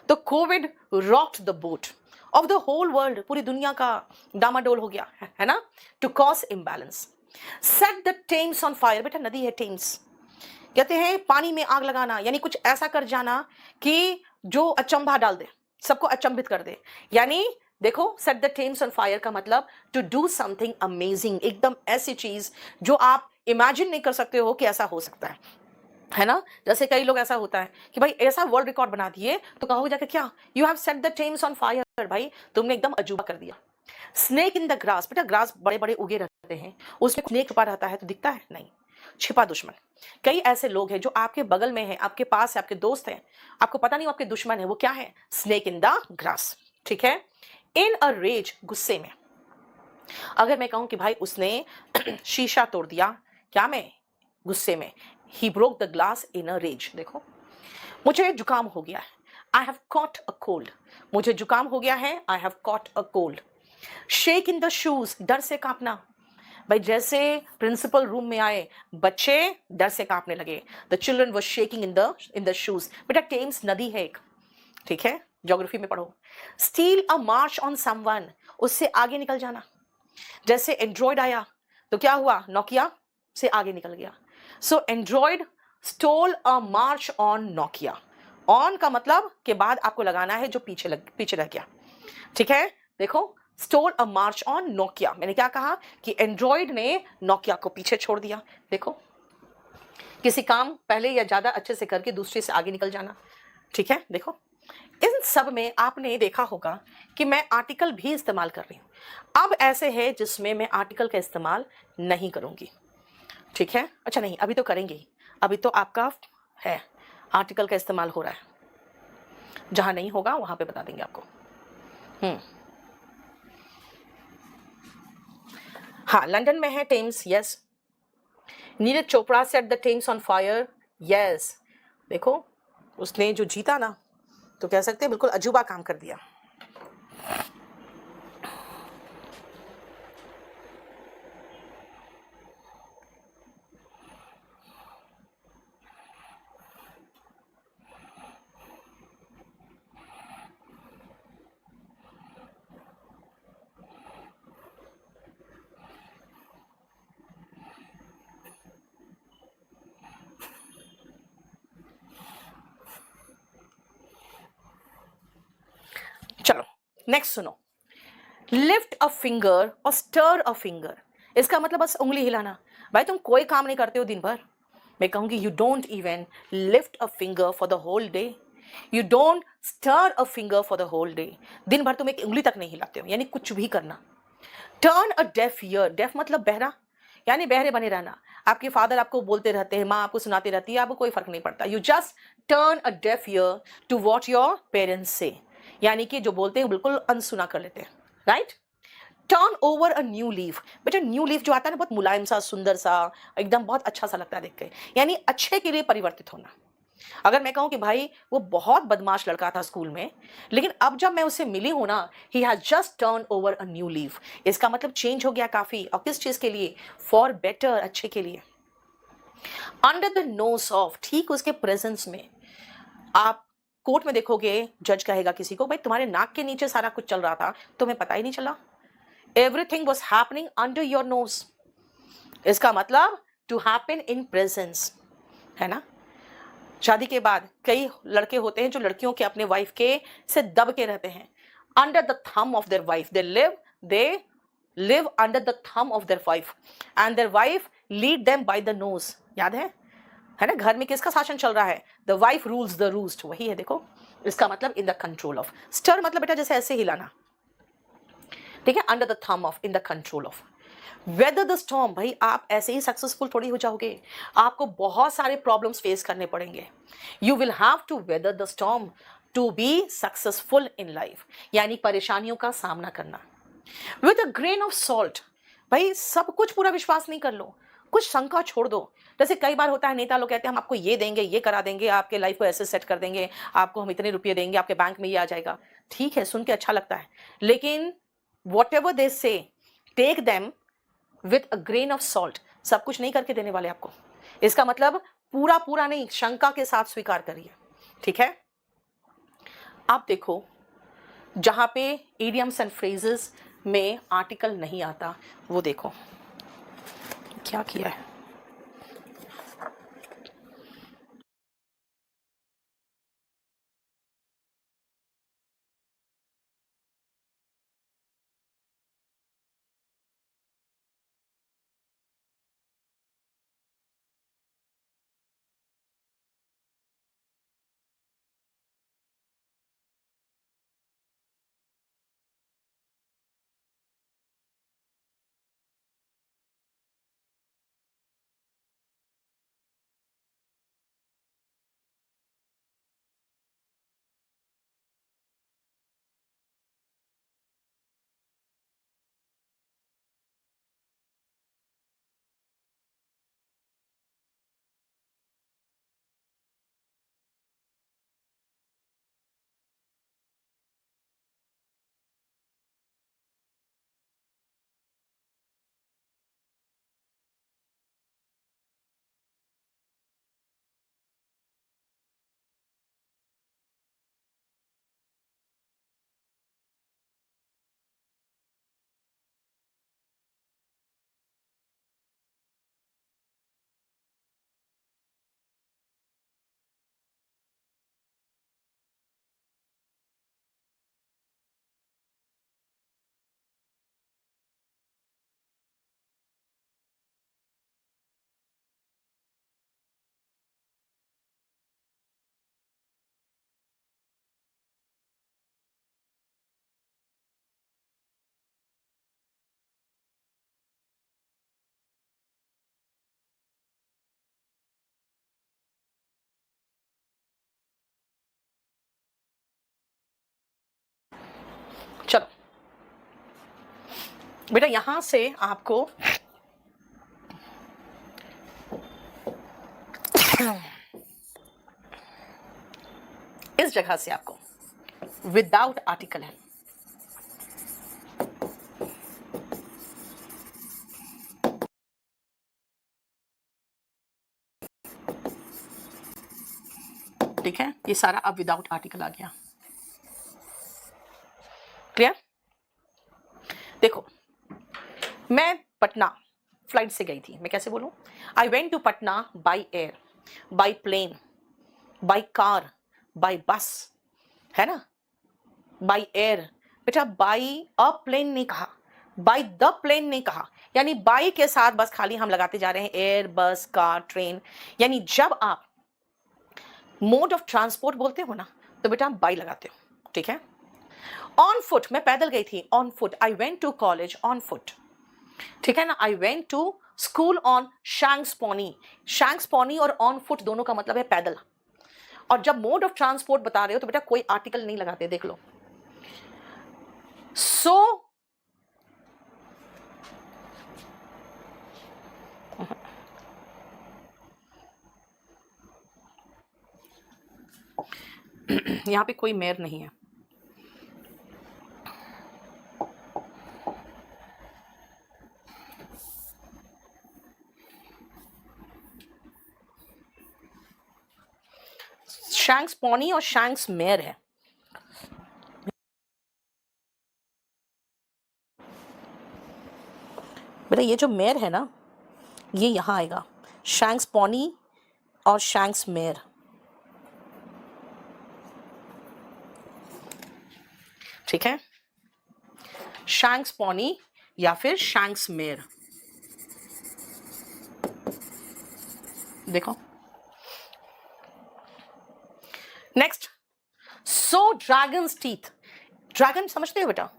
Speaker 1: तो COVID rocked the boat of the whole world, पूरी दुनिया का डामाडोल हो गया है ना, to cause imbalance. Set the Thames on fire, बेटा नदी है टेम्स, कहते हैं पानी में आग लगाना, यानी कुछ ऐसा कर जाना कि जो अचंभा डाल दे, सबको अचंभित कर दे। यानी देखो, set the Thames on fire का मतलब टू डू समथिंग अमेजिंग, एकदम ऐसी चीज जो आप इमेजिन नहीं कर सकते हो कि ऐसा हो सकता है ना। जैसे कई लोग ऐसा होता है कि भाई ऐसा वर्ल्ड रिकॉर्ड बना दिए, तो कहोगे जाके क्या, you have set the Thames on fire, भाई तुमने एकदम अजूबा कर दिया। स्नेक इन द ग्रास, बेटा ग्रास बड़े बड़े उगे रहते हैं, उसमें स्नेक छुपा रहता है तो दिखता है नहीं, छिपा दुश्मन। कई ऐसे लोग हैं जो आपके बगल में हैं, आपके पास है, आपके दोस्त हैं, आपको पता नहीं वो आपके दुश्मन है, वो क्या है, स्नेक इन द ग्रास। ठीक है। इन अ रेज, गुस्से में। अगर मैं कहूं कि भाई उसने शीशा तोड़ दिया, क्या मैं गुस्से में, he broke the glass in a rage. देखो, मुझे जुकाम हो गया है, I have caught a cold, मुझे जुकाम हो गया है, I have caught a cold. Shake in the shoes, डर से कांपना। भाई जैसे प्रिंसिपल रूम में आए, बच्चे डर से कांपने लगे, the children were shaking in the shoes. बेटा टेम्स नदी है एक, ठीक है, ज्योग्राफी में पढ़ो। Steel a march on someone, उससे आगे निकल जाना। जैसे एंड्रॉयड आया तो क्या हुआ, नोकिया से आगे निकल गया। So Android stole a march on Nokia. On का मतलब के बाद आपको लगाना है जो पीछे रह गया। ठीक है, देखो, stole a march on Nokia, मैंने क्या कहा कि एंड्रॉयड ने नोकिया को पीछे छोड़ दिया। देखो, किसी काम पहले या ज्यादा अच्छे से करके दूसरे से आगे निकल जाना। ठीक है, देखो इन सब में आपने देखा होगा कि मैं आर्टिकल भी इस्तेमाल कर रही हूं। अब ऐसे है जिसमें मैं आर्टिकल का इस्तेमाल नहीं करूंगी। ठीक है, अच्छा नहीं, अभी तो करेंगे ही, अभी तो आपका है आर्टिकल का इस्तेमाल हो रहा है, जहां नहीं होगा वहां पे बता देंगे आपको। हाँ, लंदन में है Thames, yes. Neeraj Chopra set the Thames on fire, yes. देखो, उसने जो जीता ना, तो कह सकते हैं बिल्कुल अजूबा काम कर दिया। चलो नेक्स्ट सुनो, लिफ्ट अ फिंगर और स्टर अ फिंगर, इसका मतलब बस उंगली हिलाना। भाई तुम कोई काम नहीं करते हो दिन भर, मैं कहूंगी you don't even lift a finger for the whole day, you don't stir a finger for the whole day, दिन भर तुम एक उंगली तक नहीं हिलाते हो, यानी कुछ भी करना। Turn a deaf ear, deaf मतलब बहरा, यानी बहरे बने रहना। आपके फादर आपको बोलते रहते हैं, माँ आपको सुनाती रहती है, आपको कोई फर्क नहीं पड़ता, you just turn a deaf ear to what your parents से, यानी कि जो बोलते हैं बिल्कुल अनसुना कर लेते हैं, right. Turn over a new leaf, बेटा न्यू लीफ जो आता है ना, बहुत मुलायम सा, सुंदर सा, एकदम बहुत अच्छा सा लगता है देख के, यानी अच्छे के लिए परिवर्तित होना। अगर मैं कहूं कि भाई वो बहुत बदमाश लड़का था स्कूल में, लेकिन अब जब मैं उससे मिली हूं ना, he has just turn over a new leaf, इसका मतलब चेंज हो गया काफी, और किस चीज के लिए, फॉर बेटर, अच्छे के लिए। अंडर द नोज ऑफ, ठीक उसके प्रेजेंस में। आप कोर्ट में देखोगे, जज कहेगा किसी को, भाई तुम्हारे नाक के नीचे सारा कुछ चल रहा था, तुम्हें पता ही नहीं चला, everything was happening under your nose, इसका मतलब टू हैपन इन प्रेजेंस, है ना। शादी के बाद कई लड़के होते हैं जो लड़कियों के, अपने वाइफ के से दब के रहते हैं, under the thumb of their wife, they live under the thumb of their wife and their wife lead them by the nose, याद है ना, घर में किसका शासन चल रहा है, the wife rules the roost, वही है। देखो, इसका मतलब in the control of. Stir मतलब बेटा जैसे ऐसे हिलाना, ठीक है, under the thumb of, in the control of. Weather the storm, भाई आप ऐसे ही सक्सेसफुल थोड़ी हो जाओगे, आपको बहुत सारे प्रॉब्लम्स फेस करने पड़ेंगे। You will have to weather the storm to be successful in life, यानी परेशानियों का सामना करना। With a grain of salt, भाई सब कुछ पूरा विश्वास नहीं कर लो, कुछ शंका छोड़ दो। जैसे कई बार होता है, नेता लोग कहते हैं हम आपको ये देंगे, ये करा देंगे, आपके लाइफ को ऐसे सेट कर देंगे, आपको हम इतने रुपये देंगे, आपके बैंक में ये आ जाएगा। ठीक है, सुन के अच्छा लगता है, लेकिन what ever they say, take them with a grain of salt, सब कुछ नहीं करके देने वाले आपको, इसका मतलब पूरा पूरा नहीं, शंका के साथ स्वीकार करिए। ठीक है। आप देखो जहां पे इडियम्स एंड फ्रेजेस में आर्टिकल नहीं आता, वो देखो क्या किया है। चलो बेटा, यहां से आपको इस जगह से आपको विदाउट आर्टिकल है, ठीक है। ये सारा अब विदाउट आर्टिकल आ गया। क्लियर? देखो, मैं पटना फ्लाइट से गई थी। मैं कैसे बोलूं? I went to Patna by air, by plane, by car, by bus, है ना, बाई एयर। बेटा बाई अ प्लेन नहीं कहा, बाई द प्लेन नहीं कहा। यानी बाई के साथ बस खाली हम लगाते जा रहे हैं एयर, बस, कार, ट्रेन। यानी जब आप मोड ऑफ ट्रांसपोर्ट बोलते हो ना, तो बेटा आप बाई लगाते हो, ठीक है। ऑन फुट, मैं पैदल गई थी, on foot. I went to college on foot, ठीक है ना। I went to school on shank's pony. Shank's pony और ऑन फुट दोनों का मतलब है पैदल। और जब मोड ऑफ ट्रांसपोर्ट बता रहे हो तो बेटा कोई आर्टिकल नहीं लगाते, देख लो। सो यहां पे कोई मेयर नहीं है। शैंक्स पोनी और शैंक्स मेयर है। बेटा ये जो मेयर है ना, ये यहां आएगा, शैंक्स पोनी और शैंक्स मेयर, ठीक है। शैंक्स पोनी या फिर शैंक्स मेयर, देखो। नेक्स्ट, सो ड्रैगन्स टीथ। ड्रैगन समझते हो बेटा?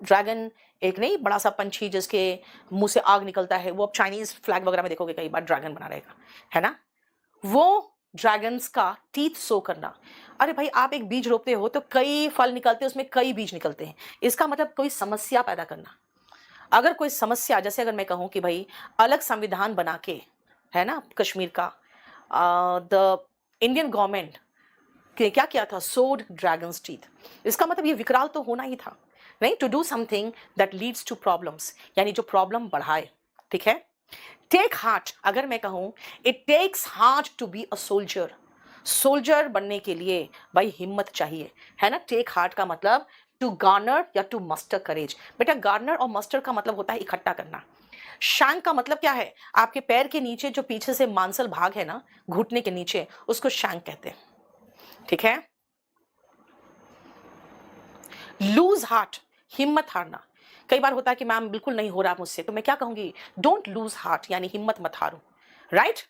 Speaker 1: ड्रैगन एक नहीं, बड़ा सा पंछी जिसके मुंह से आग निकलता है। वो आप चाइनीज फ्लैग वगैरह में देखोगे कई बार ड्रैगन बना रहेगा, है ना। वो ड्रैगन्स का टीथ सो करना। अरे भाई, आप एक बीज रोपते हो तो कई फल निकलते हैं, उसमें कई बीज निकलते हैं। इसका मतलब कोई समस्या पैदा करना। अगर कोई समस्या, जैसे अगर मैं कहूं कि भाई अलग संविधान बना के, है ना, कश्मीर का, द इंडियन गवर्नमेंट क्या किया था, सोड ड्रैगन्स टीथ। इसका मतलब ये विकराल तो होना ही था, नहीं, to do something that leads to problems, यानी जो प्रॉब्लम बढ़ाए, ठीक है। टेक हार्ट, अगर मैं कहूं it takes heart to be a soldier. Soldier बनने के लिए भाई हिम्मत चाहिए, है ना। टेक हार्ट का मतलब टू गार्नर या टू मस्टर करेज। बेटा गार्नर और मस्टर का मतलब होता है इकट्ठा करना। शैंक का मतलब क्या है, आपके पैर के नीचे जो पीछे से मांसल भाग है ना, घुटने के नीचे, उसको शैंक कहते हैं, ठीक है। लूज हार्ट, हिम्मत हारना। कई बार होता है कि मैम बिल्कुल नहीं हो रहा मुझसे, तो मैं क्या कहूंगी, डोंट लूज हार्ट, यानी हिम्मत मत हारो, राइट।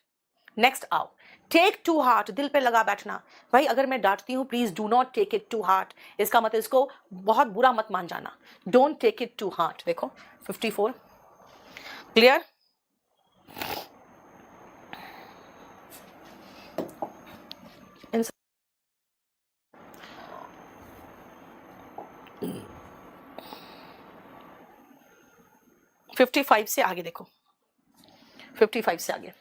Speaker 1: नेक्स्ट आओ, टेक टू हार्ट, दिल पे लगा बैठना। भाई अगर मैं डांटती हूं, please do not take it to heart, इसका मतलब इसको बहुत बुरा मत मान जाना, don't take it to heart. देखो 54, क्लियर। इन 55 से आगे देखो, 55 से आगे।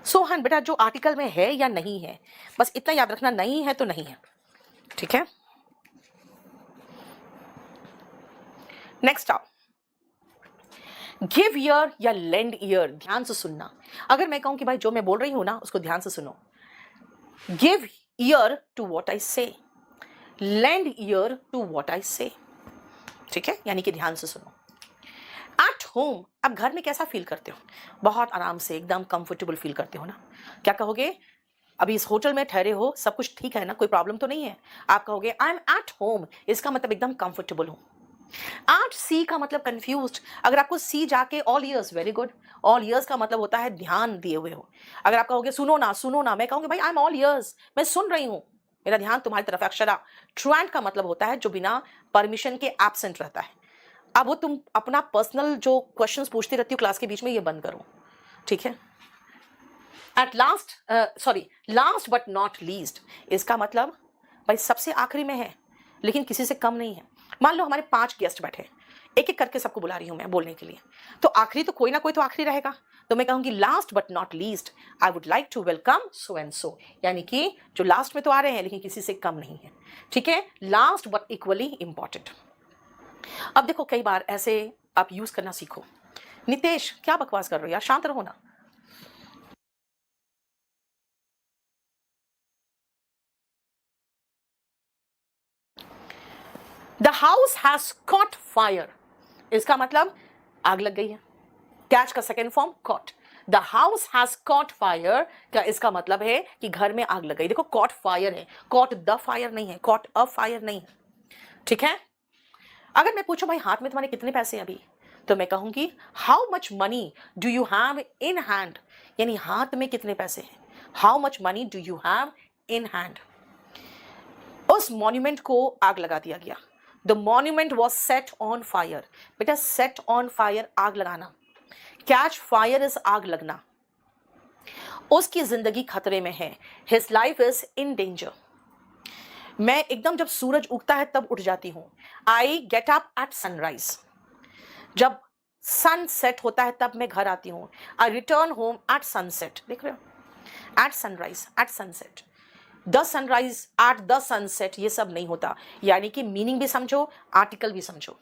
Speaker 1: सोहन बेटा जो आर्टिकल में है या नहीं है, बस इतना याद रखना, नहीं है तो नहीं है, ठीक है। नेक्स्ट आओ, गिव ईयर या लेंड ईयर, ध्यान से सुनना। अगर मैं कहूं कि भाई जो मैं बोल रही हूं ना उसको ध्यान से सुनो, give ear to what I say, lend ear to what I say, ठीक है, यानी कि ध्यान से सुनो। एट होम, अब घर में कैसा फील करते हो, बहुत आराम से एकदम कंफर्टेबल फील करते हो ना। क्या कहोगे, अभी इस होटल में ठहरे हो, सब कुछ ठीक है ना, कोई प्रॉब्लम तो नहीं है, आप कहोगे आई एम एट होम, इसका मतलब एकदम कंफर्टेबल हूं। एट सी का मतलब कंफ्यूज्ड, अगर आपको सी जाके all years, very good, all years का मतलब होता है ध्यान दिए हुए हो। अगर आप कहोगे सुनो ना सुनो ना, मैं कहूंगी भाई आई एम ऑल ईयर्स, मैं सुन रही हूं, मेरा ध्यान तुम्हारी तरफ है। अक्षरा, ट्रुएंट का मतलब होता है जो बिना परमिशन के एब्सेंट रहता है। अब वो तुम अपना पर्सनल जो क्वेश्चंस पूछती रहती हो क्लास के बीच में, ये बंद करो, ठीक है। At last, sorry, last but not least, इसका मतलब भाई सबसे आखिरी में है लेकिन किसी से कम नहीं है। मान लो हमारे 5 गेस्ट बैठे, एक एक करके सबको बुला रही हूं मैं बोलने के लिए, तो आखिरी तो कोई ना कोई तो आखिरी रहेगा, तो मैं कहूंगी last but not least, I would like to welcome so and so, यानी कि जो लास्ट में तो आ रहे हैं लेकिन किसी से कम नहीं है, ठीक है। Last but equally important. अब देखो कई बार ऐसे आप यूज करना सीखो। नितेश क्या बकवास कर रहे हो यार, शांत रहो ना। The house has caught fire, इसका मतलब आग लग गई है। कैच का second form caught, the house has caught fire का इसका मतलब है कि घर में आग लग गई। देखो कॉट फायर है, कॉट द फायर नहीं है, कॉट अ फायर नहीं है, ठीक है। अगर मैं पूछूं भाई हाथ में तुम्हारे कितने पैसे अभी, तो मैं कहूंगी how much money do you have in hand, यानी हाथ में कितने पैसे हैं, how much money do you have in hand. उस मॉन्यूमेंट को आग लगा दिया गया, the monument was set on fire. बेटा सेट ऑन फायर आग लगाना, कैच फायर इज आग लगना, उसकी जिंदगी खतरे में है, his life is in danger. मैं एकदम जब सूरज उगता है तब उठ जाती हूं, I get up at sunrise, जब सन सेट होता है तब मैं घर आती हूं, I return home at sunset. देख रहे हो, at sunrise at sunset, the sunrise at the sunset, ये सब नहीं होता, यानी कि मीनिंग भी समझो, आर्टिकल भी समझो।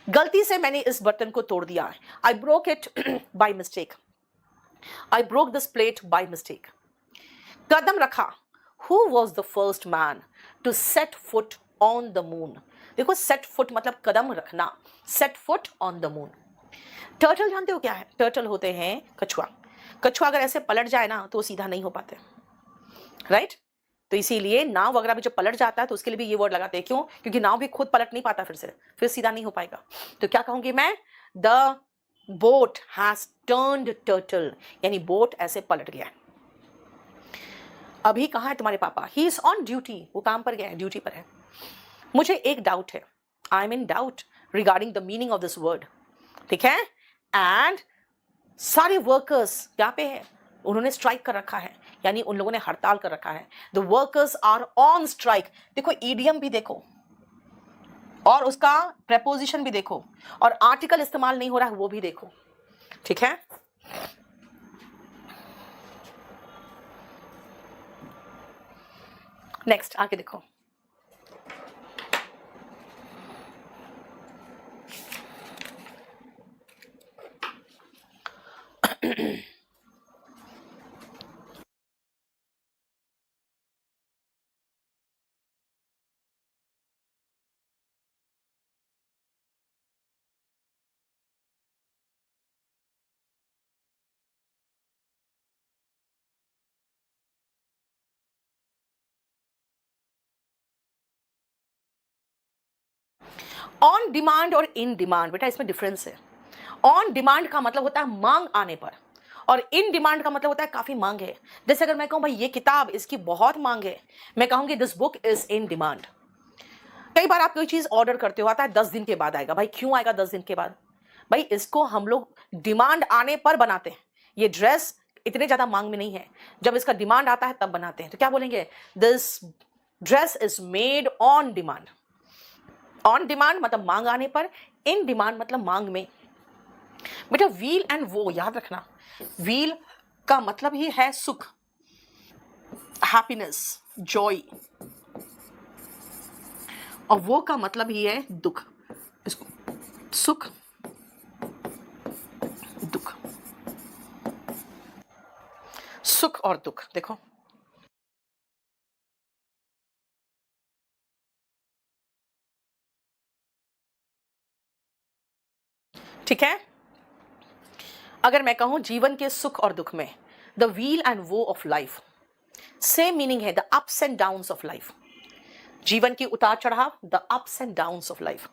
Speaker 1: गलती से मैंने इस बर्तन को तोड़ दिया, I broke it by mistake, I broke this plate by mistake. कदम रखा, who was the first man to set foot on the moon. देखो सेट फुट मतलब कदम रखना, set foot on the moon. Turtle जानते हो क्या है, टर्टल होते हैं कछुआ, कछुआ अगर ऐसे पलट जाए ना तो सीधा नहीं हो पाते, राइट। तो इसीलिए नाव वगैरह भी जब पलट जाता है तो उसके लिए भी ये वर्ड लगाते हैं, क्यों, क्योंकि नाव भी खुद पलट नहीं पाता, फिर सीधा नहीं हो पाएगा। तो क्या कहूंगी मैं, the boat has turned turtle, यानी बोट ऐसे पलट गया। अभी कहाँ है तुम्हारे पापा, ही इज ऑन ड्यूटी, वो काम पर गया है, ड्यूटी पर है। मुझे एक डाउट है, I am in doubt regarding the meaning of this word, ठीक है। एंड सारे वर्कर्स यहाँ पे है, उन्होंने स्ट्राइक कर रखा है, यानी उन लोगों ने हड़ताल कर रखा है, the workers are on strike. देखो ईडियम भी देखो और उसका प्रेपोजिशन भी देखो और आर्टिकल इस्तेमाल नहीं हो रहा है वो भी देखो, ठीक है। नेक्स्ट आगे देखो, ऑन डिमांड और इन डिमांड, बेटा इसमें डिफरेंस है। ऑन डिमांड का मतलब होता है मांग आने पर, और इन डिमांड का मतलब होता है काफी मांग है। जैसे अगर मैं कहूं भाई ये किताब, इसकी बहुत मांग है, मैं कहूंगी this book is in demand. कई बार आप कोई चीज ऑर्डर करते हो, आता है 10 दिन के बाद आएगा। भाई क्यों आएगा 10 दिन के बाद? भाई इसको हम लोग डिमांड आने पर बनाते हैं। ये ड्रेस इतने ज्यादा मांग में नहीं है, जब इसका डिमांड आता है तब बनाते हैं। तो क्या बोलेंगे? This dress is made on demand. On demand मतलब मांग आने पर, इन डिमांड मतलब मांग में। बेटा व्हील एंड वो याद रखना, व्हील का मतलब ही है सुख, हैप्पीनेस, जॉय, और वो का मतलब ही है दुख। इसको सुख, दुख, सुख और दुख। देखो ठीक है। अगर मैं कहूं जीवन के सुख और दुख में, the weal and woe of life, same meaning है, the ups and downs of life. जीवन की उतार चढ़ाव, the ups and downs of life.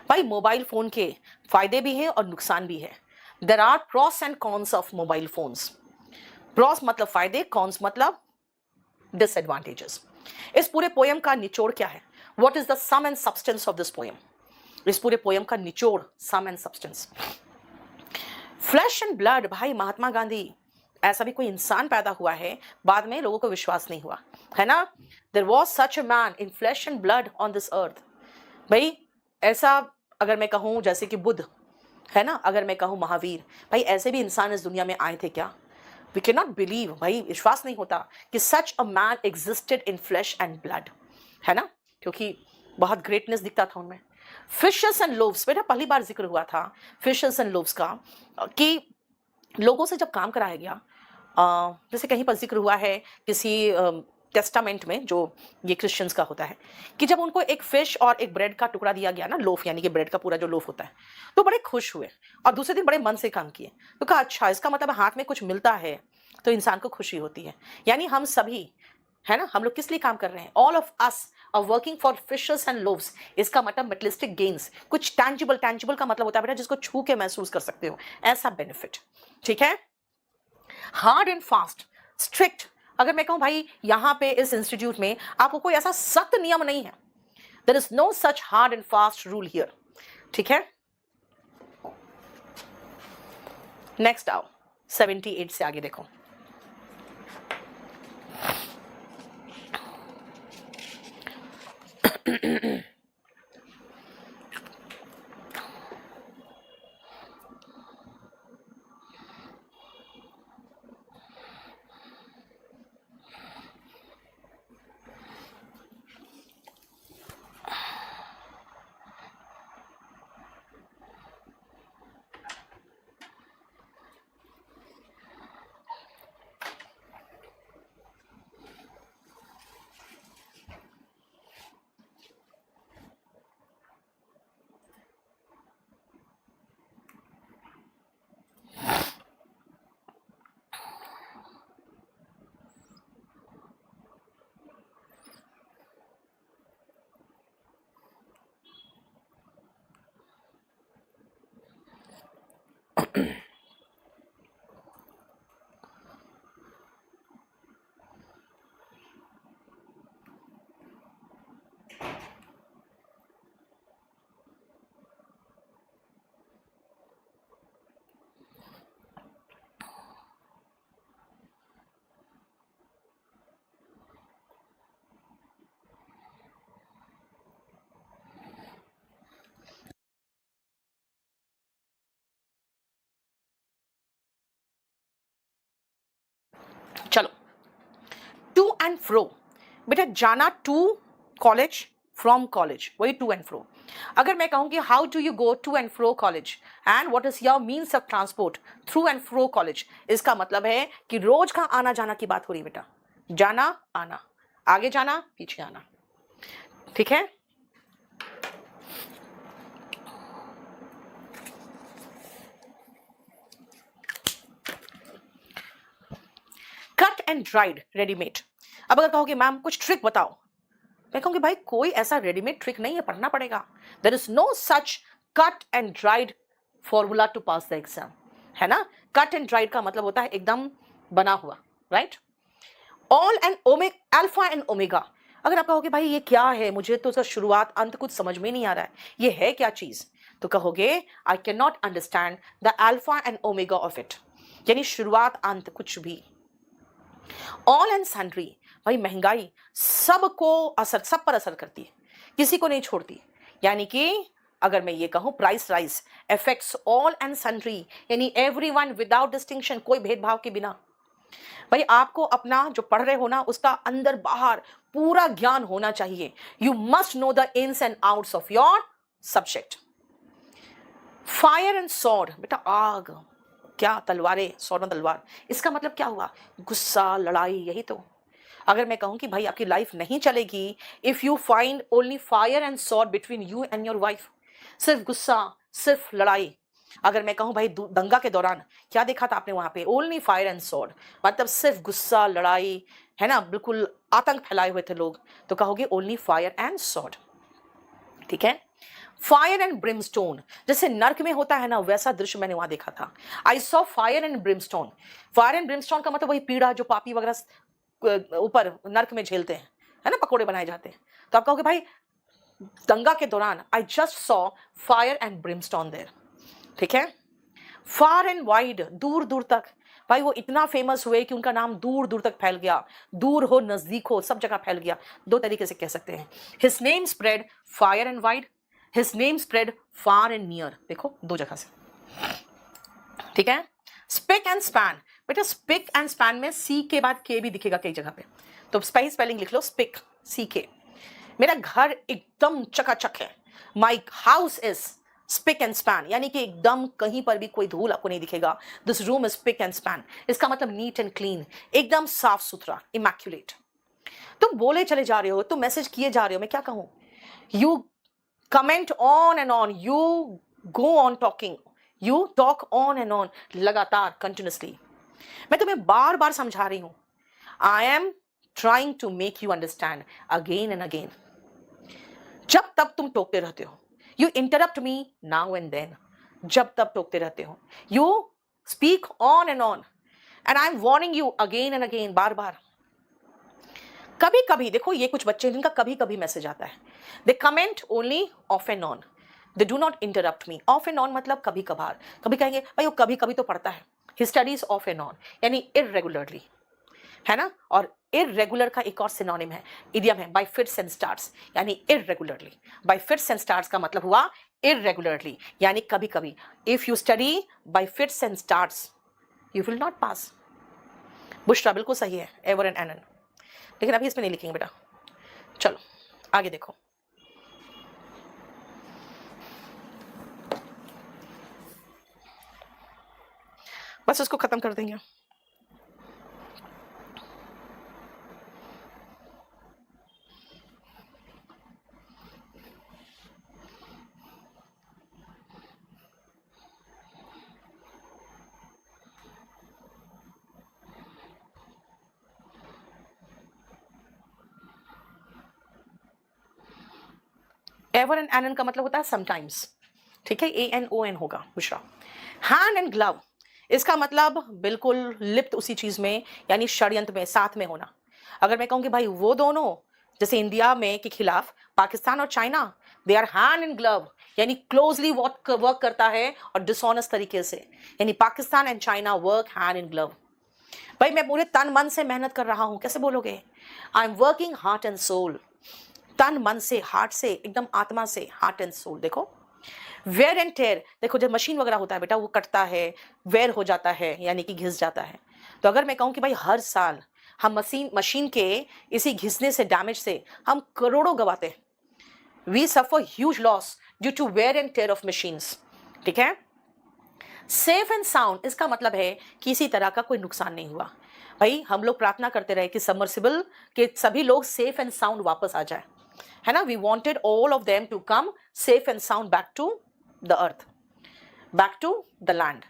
Speaker 1: भाई मोबाइल फोन के फायदे भी हैं और नुकसान भी है। There are pros and cons of mobile phones. Pros मतलब फायदे, कॉन्स मतलब डिसएडवांटेजेस। इस पूरे पोयम का निचोड़ क्या है? What is the sum and substance of this poem? इस पूरे पोयम का निचोड़, sum and substance. Flesh and blood, भाई महात्मा गांधी ऐसा भी कोई इंसान पैदा हुआ है, बाद में लोगों को विश्वास नहीं हुआ, है ना? There was such a man in flesh and blood on this earth. भाई ऐसा अगर मैं कहूं जैसे कि बुद्ध, है ना, अगर मैं कहूं महावीर, भाई ऐसे भी इंसान इस दुनिया में आए थे क्या? वी कैन नॉट बिलीव, भाई विश्वास नहीं होता कि such a man existed in flesh and blood, है ना? क्योंकि बहुत ग्रेटनेस दिखता था उनमें। फिशेस एंड लोव्स, बेटा पहली बार जिक्र हुआ था फिशेस एंड लोव्स का, कि लोगों से जब काम कराया गया, जैसे कहीं पर जिक्र हुआ है किसी टेस्टामेंट में, जो ये क्रिश्चियंस का होता है, कि जब उनको एक फिश और एक ब्रेड का टुकड़ा दिया गया ना, लोफ यानी कि ब्रेड का पूरा जो लोफ होता है, तो बड़े खुश हुए और दूसरे दिन बड़े मन से काम किए। तो कहा अच्छा, इसका मतलब हाथ में कुछ मिलता है तो इंसान को खुशी होती है। यानी हम सभी, है ना, हम लोग किस लिए काम कर रहे हैं? All of us are working for fishes and loaves. इसका मतलब मेटलिस्टिक गेन्स, कुछ टैंजिबल, टैंजिबल का मतलब होता है बेटा जिसको छू के महसूस कर सकते हो, ऐसा बेनिफिट। ठीक है। हार्ड एंड फास्ट, स्ट्रिक्ट, अगर मैं कहूं भाई यहां पे इस इंस्टीट्यूट में आपको कोई ऐसा सख्त नियम नहीं है, there is no such hard and fast rule here. ठीक है। नेक्स्ट आओ, 78 से आगे देखो। चलो, टू एंड फ्रो, बेटा जाना टू कॉलेज, फ्रॉम कॉलेज, वही टू एंड फ्रो। अगर मैं कहूँ कि how do you go to and fro college and what is your means of transport through and fro college, इसका मतलब है कि रोज का आना जाना की बात हो रही है बेटा, जाना आना, आगे जाना पीछे आना। ठीक है। Cut and dried readymade. अब अगर कहोगे मैम कुछ ट्रिक बताओ, मैं कहूँगी भाई कोई ऐसा रेडीमेड ट्रिक नहीं है, पढ़ना पड़ेगा. There is no such cut and dried formula to pass the exam, है ना. कट एंड ड्राइड का मतलब होता है एकदम बना हुआ, right. All and omega, alpha and omega. अगर आप कहोगे भाई ये क्या है, मुझे तो उसका शुरुआत अंत कुछ समझ में नहीं आ रहा है, ये है क्या चीज, तो कहोगे I can not understand the alpha and omega of it, यानी शुरुआत अंत कुछ भी. ऑल एंड सन्ड्री, भाई महंगाई सबको असर, सब पर असर करती है, किसी को नहीं छोड़ती. यानी कि अगर मैं ये कहूं price rise affects all and sundry, यानी एवरीवन विदाउट डिस्टिंक्शन, कोई भेदभाव के बिना. भाई आपको अपना जो पढ़ रहे हो ना उसका अंदर बाहर पूरा ज्ञान होना चाहिए. You must know the ins and outs of your subject. Fire and sword, बेटा आग, क्या तलवारें, सॉर्ड में तलवार, इसका मतलब क्या हुआ, गुस्सा, लड़ाई, यही तो. अगर मैं कहूं कि भाई आपकी लाइफ नहीं चलेगी if you find only fire and sword between you and your wife, सिर्फ गुस्सा, सिर्फ लड़ाई. अगर मैं कहूं भाई दंगा के दौरान क्या देखा था आपने वहां पे, ओनली फायर एंड सॉर्ड, मतलब सिर्फ गुस्सा, लड़ाई, है ना, बिल्कुल आतंक फैलाए हुए थे लोग, तो कहोगे ओनली फायर एंड सॉर्ड. ठीक है. फायर एंड ब्रिमस्टोन, जैसे नर्क में होता है ना वैसा दृश्य मैंने वहां देखा था. I saw fire and Brimstone. Fire and Brimstone का मतलब वही पीड़ा जो पापी वगैरह ऊपर नर्क में झेलते हैं, है ना, पकोड़े बनाए जाते हैं. तो आप कहोगे भाई दंगा के दौरान I just saw fire and brimstone there. ठीक है. फार एंड वाइड, दूर दूर तक, भाई वो इतना फेमस हुए कि उनका नाम दूर दूर तक फैल गया, दूर हो नजदीक हो सब जगह फैल गया. दो तरीके से कह सकते हैं, his name spread fire and wide, his name spread far and near. देखो दो जगह से. ठीक है. स्पिक एंड स्पैन, बेटा स्पिक एंड स्पैन में सी के बाद के भी दिखेगा कई जगह पे, तो स्पेलिंग लिख लो स्पिक, सी के. मेरा घर एकदम चकाचक है, माई house is spick and span, यानी कि एकदम कहीं पर भी कोई धूल आपको नहीं दिखेगा. This room is spick and span, इसका मतलब नीट एंड क्लीन, एकदम साफ सुथरा, इमैक्युलेट. तुम बोले चले जा रहे हो, तुम मैसेज किए जा रहे हो, मैं क्या कहूं, you comment on and on, you go on talking, you talk on and on, लगातार कंटिन्यूसली. मैं तुम्हें बार बार समझा रही हूं, I am trying to make you understand again and again. जब तब तुम टोकते रहते हो, you interrupt me now and then, जब तब टोकते रहते हो, you speak on and I am warning you again and again, बार बार. कभी कभी देखो ये कुछ बच्चे जिनका कभी कभी मैसेज आता है, they comment only off and on, they do not interrupt me. Off and on मतलब कभी कभार, कभी कहेंगे भाई वो कभी कभी तो पढ़ता है, he studies of and on, यानी इररेगुलरली, है ना. और इररेगुलर का एक और सिनोनिम है, इडियम है, बाय फिट्स एंड स्टार्ट्स, यानी इररेगुलरली. बाय फिट्स एंड स्टार्ट्स का मतलब हुआ इररेगुलरली, यानी कभी कभी. If you study bye fits and starts you will not pass. Bushra बिल्कुल सही है, एवर एंड एनन, लेकिन अभी इसमें नहीं लिखेंगे बेटा. चलो आगे देखो. बस इसको खत्म कर देंगे. एवर एंड एनन का मतलब होता है समटाइम्स. ठीक है, ANON होगा बुशरा. हैंड एंड ग्लव, इसका मतलब बिल्कुल लिप्त उसी चीज में, यानी षड्यंत्र में, साथ में होना. अगर मैं कहूँ कि भाई वो दोनों, जैसे इंडिया में के खिलाफ पाकिस्तान और China, they are hand and glove, यानी क्लोजली वर्क करता है और डिसऑनेस्ट तरीके से, यानी Pakistan and China work hand and glove. भाई मैं पूरे तन मन से मेहनत कर रहा हूं, कैसे बोलोगे, I am working heart and soul, तन मन से, हार्ट से, एकदम आत्मा से, हार्ट एंड सोल. देखो वेयर एंड टेयर, देखो जब मशीन वगैरह होता है बेटा वो कटता है, वेयर हो जाता है, यानी कि घिस जाता है. तो अगर मैं कहूँ कि भाई हर साल हम मशीन के इसी घिसने से, डैमेज से हम करोड़ों गवाते हैं. We suffer huge loss due to wear and tear of machines. ठीक है. सेफ एंड साउंड, इसका मतलब है किसी तरह का कोई नुकसान नहीं हुआ. भाई हम लोग प्रार्थना करते रहे कि सबमर्सिबल के सभी लोग सेफ एंड साउंड वापस आ जाए, है ना. We wanted all of them to come safe and sound back to the earth, back to the land.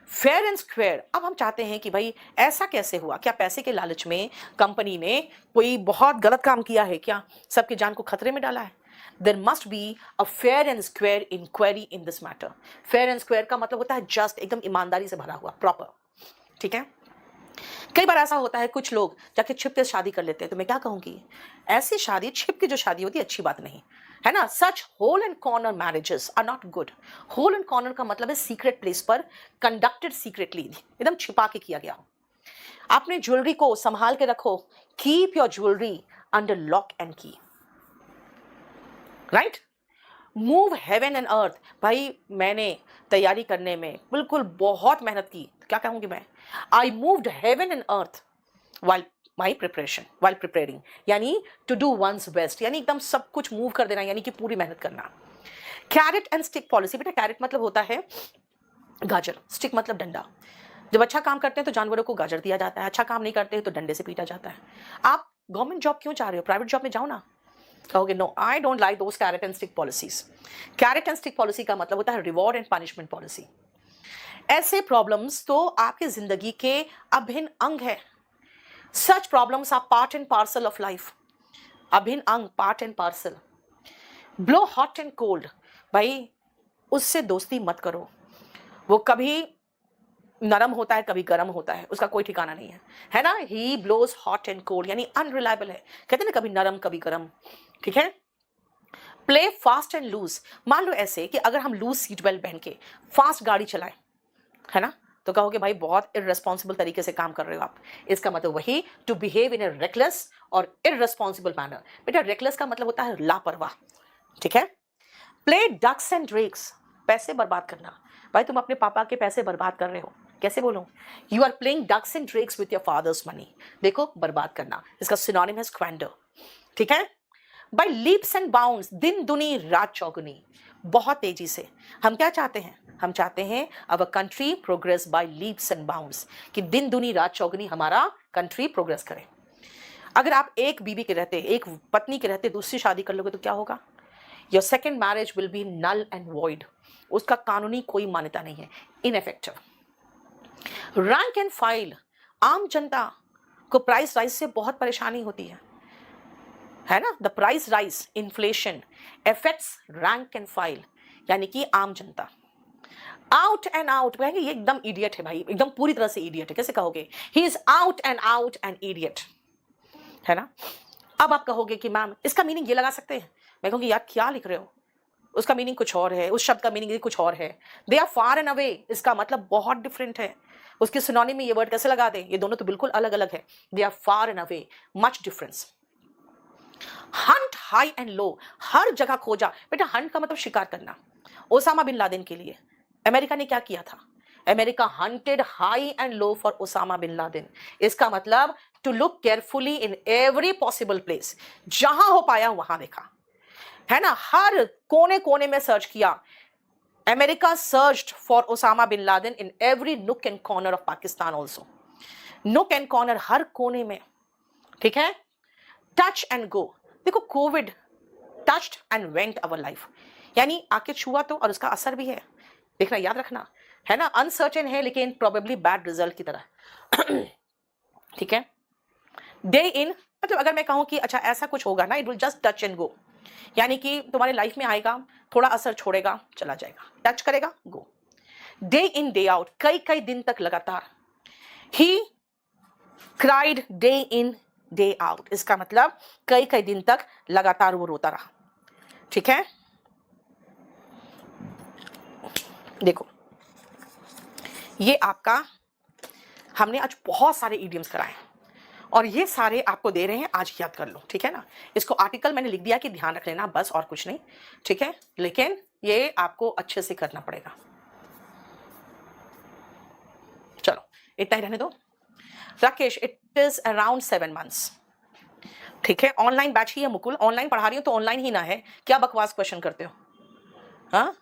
Speaker 1: Fair and square. अब हम चाहते हैं कि भाई ऐसा कैसे हुआ, क्या पैसे के लालच में कंपनी ने कोई बहुत गलत काम किया है क्या, सबकी जान को खतरे में डाला है? There must be a fair and square inquiry in this matter. Fair and square का मतलब होता है जस्ट, एकदम ईमानदारी से भरा हुआ, प्रॉपर। ठीक है। कई बार ऐसा होता है कुछ लोग जाके छिप के शादी कर लेते हैं, तो मैं क्या कहूंगी, ऐसी शादी, छिप की जो शादी होती है अच्छी बात नहीं है ना। Such hole and corner marriages are not good. Hole and corner का मतलब है सीक्रेट प्लेस पर, कंडक्टेड सीक्रेटली, एकदम छिपा के किया गया। आपने ज्वेलरी को संभाल के रखो, keep your jewellery under lock and key, right. Move heaven and earth. भाई मैंने तैयारी करने में बिल्कुल बहुत मेहनत की, क्या कहूंगी मैं, I moved haven and earth while my preparation, while preparing, यानी टू डू वंस बेस्ट, यानी एकदम सब कुछ मूव कर देना, यानी कि पूरी मेहनत करना। Carat and stick policy. बेटा कैरेट मतलब होता है गाजर, स्टिक मतलब डंडा। जब अच्छा काम करते हैं तो जानवरों को गाजर दिया जाता है, अच्छा काम नहीं करते हैं तो डंडे से पीटा जाता है। आप गवर्नमेंट जॉब क्यों चाह रहे हो, प्राइवेट जॉब में जाओ ना। कहोगे no, I don't like those carrot and stick policies. Carrot and stick policy का मतलब होता है रिवॉर्ड एंड पनिशमेंट पॉलिसी। ऐसे प्रॉब्लम्स तो आपकी जिंदगी के अभिन्न अंग है। Such problems are part and parcel of life. अभिन्न अंग, part and parcel. Blow hot and cold. भाई उससे दोस्ती मत करो, वो कभी नरम होता है कभी गर्म होता है, उसका कोई ठिकाना नहीं है ना। ही ब्लोज हॉट एंड कोल्ड, यानी अनरिलायबल है, कहते हैं ना, कभी नरम कभी गर्म। ठीक है। Play fast and loose. मान लो ऐसे कि अगर हम लूज सीट बेल्ट पहन के फास्ट गाड़ी चलाएं, है ना, तो कहोगे भाई बहुत इररेस्पॉन्सिबल तरीके से काम कर रहे हो आप। इसका मतलब वही, to behave in a reckless और इररेस्पॉन्सिबल मैनर। बेटा रेकलेस का मतलब होता है लापरवाह। ठीक है। Play ducks and drakes. पैसे बर्बाद करना। भाई तुम अपने पापा के पैसे बर्बाद कर रहे हो, कैसे बोलूं, you are playing ducks and drakes with your father's money. देखो बर्बाद करना, इसका सिनोनिम है स्क्वैंडर। ठीक है। By leaps and bounds. दिन दुनी रात चौगुनी, बहुत तेजी से। हम क्या चाहते हैं, हम चाहते हैं our country progress by leaps and bounds, कि दिन दुनी रात चौगुनी हमारा कंट्री प्रोग्रेस करे। अगर आप एक बीवी के रहते, एक पत्नी के रहते दूसरी शादी कर लोगे तो क्या होगा, your second marriage will be null and void. उसका कानूनी कोई मान्यता नहीं है, इनएफेक्टिव। Rank and file. आम जनता को प्राइस राइज से बहुत परेशानी होती है ना। The price rise, inflation effects rank and file, यानी कि आम जनता। आउट एंड आउट, कहेंगे ये एकदम इडियट है भाई, एकदम पूरी तरह से इडियट है, कैसे कहोगे, he is out and idiot, है ना। अब आप कहोगे कि मैम इसका मीनिंग ये लगा सकते हैं, मैं कहूँगी यार क्या लिख रहे हो, उसका मीनिंग कुछ और है, उस शब्द का मीनिंग कुछ और है। They are far and away, इसका मतलब बहुत डिफरेंट है। उसके सिनोनिम में ये वर्ड कैसे लगा दें, ये दोनों तो बिल्कुल अलग अलग है। They are far and away, much difference. Hunt high and low, हर जगह खोजा। बेटा हंट का मतलब शिकार करना। ओसामा बिन लादेन के लिए अमेरिका ने क्या किया था, America hunted high and low for Osama bin Laden. इसका मतलब to look carefully in every possible place, जहां हो पाया वहां देखा, है ना। हर कोने कोने में सर्च किया। America searched for Osama bin Laden in every nook and corner of Pakistan also. Nook and corner, हर कोने में। ठीक है। Touch and go. देखो covid touched and went our life, यानी आके छुआ तो और उसका असर भी है, देखना याद रखना, है ना। अनसर्टेन है लेकिन प्रोबेबली बैड रिजल्ट की तरह। ठीक है। डे इन, मतलब अगर मैं कहूं कि अच्छा ऐसा कुछ होगा ना, it will just touch and गो, यानी कि तुम्हारे लाइफ में आएगा, थोड़ा असर छोड़ेगा, चला जाएगा, टच करेगा, गो। डे इन डे आउट, कई कई दिन तक लगातार। He cried day in day out, इसका मतलब कई कई दिन तक लगातार वो रोता रहा। ठीक है। देखो ये आपका, हमने आज बहुत सारे इडियम्स कराए और ये सारे आपको दे रहे हैं, आज याद कर लो। ठीक है ना। इसको आर्टिकल मैंने लिख दिया कि ध्यान रख लेना, बस और कुछ नहीं। ठीक है। लेकिन ये आपको अच्छे से करना पड़ेगा। चलो इतना ही रहने दो। Rakesh, it is around 7 months। ठीक है। ऑनलाइन बैच ही है मुकुल, ऑनलाइन पढ़ा रही हूँ तो ऑनलाइन ही ना है, क्या बकवास क्वेश्चन करते हो, हाँ।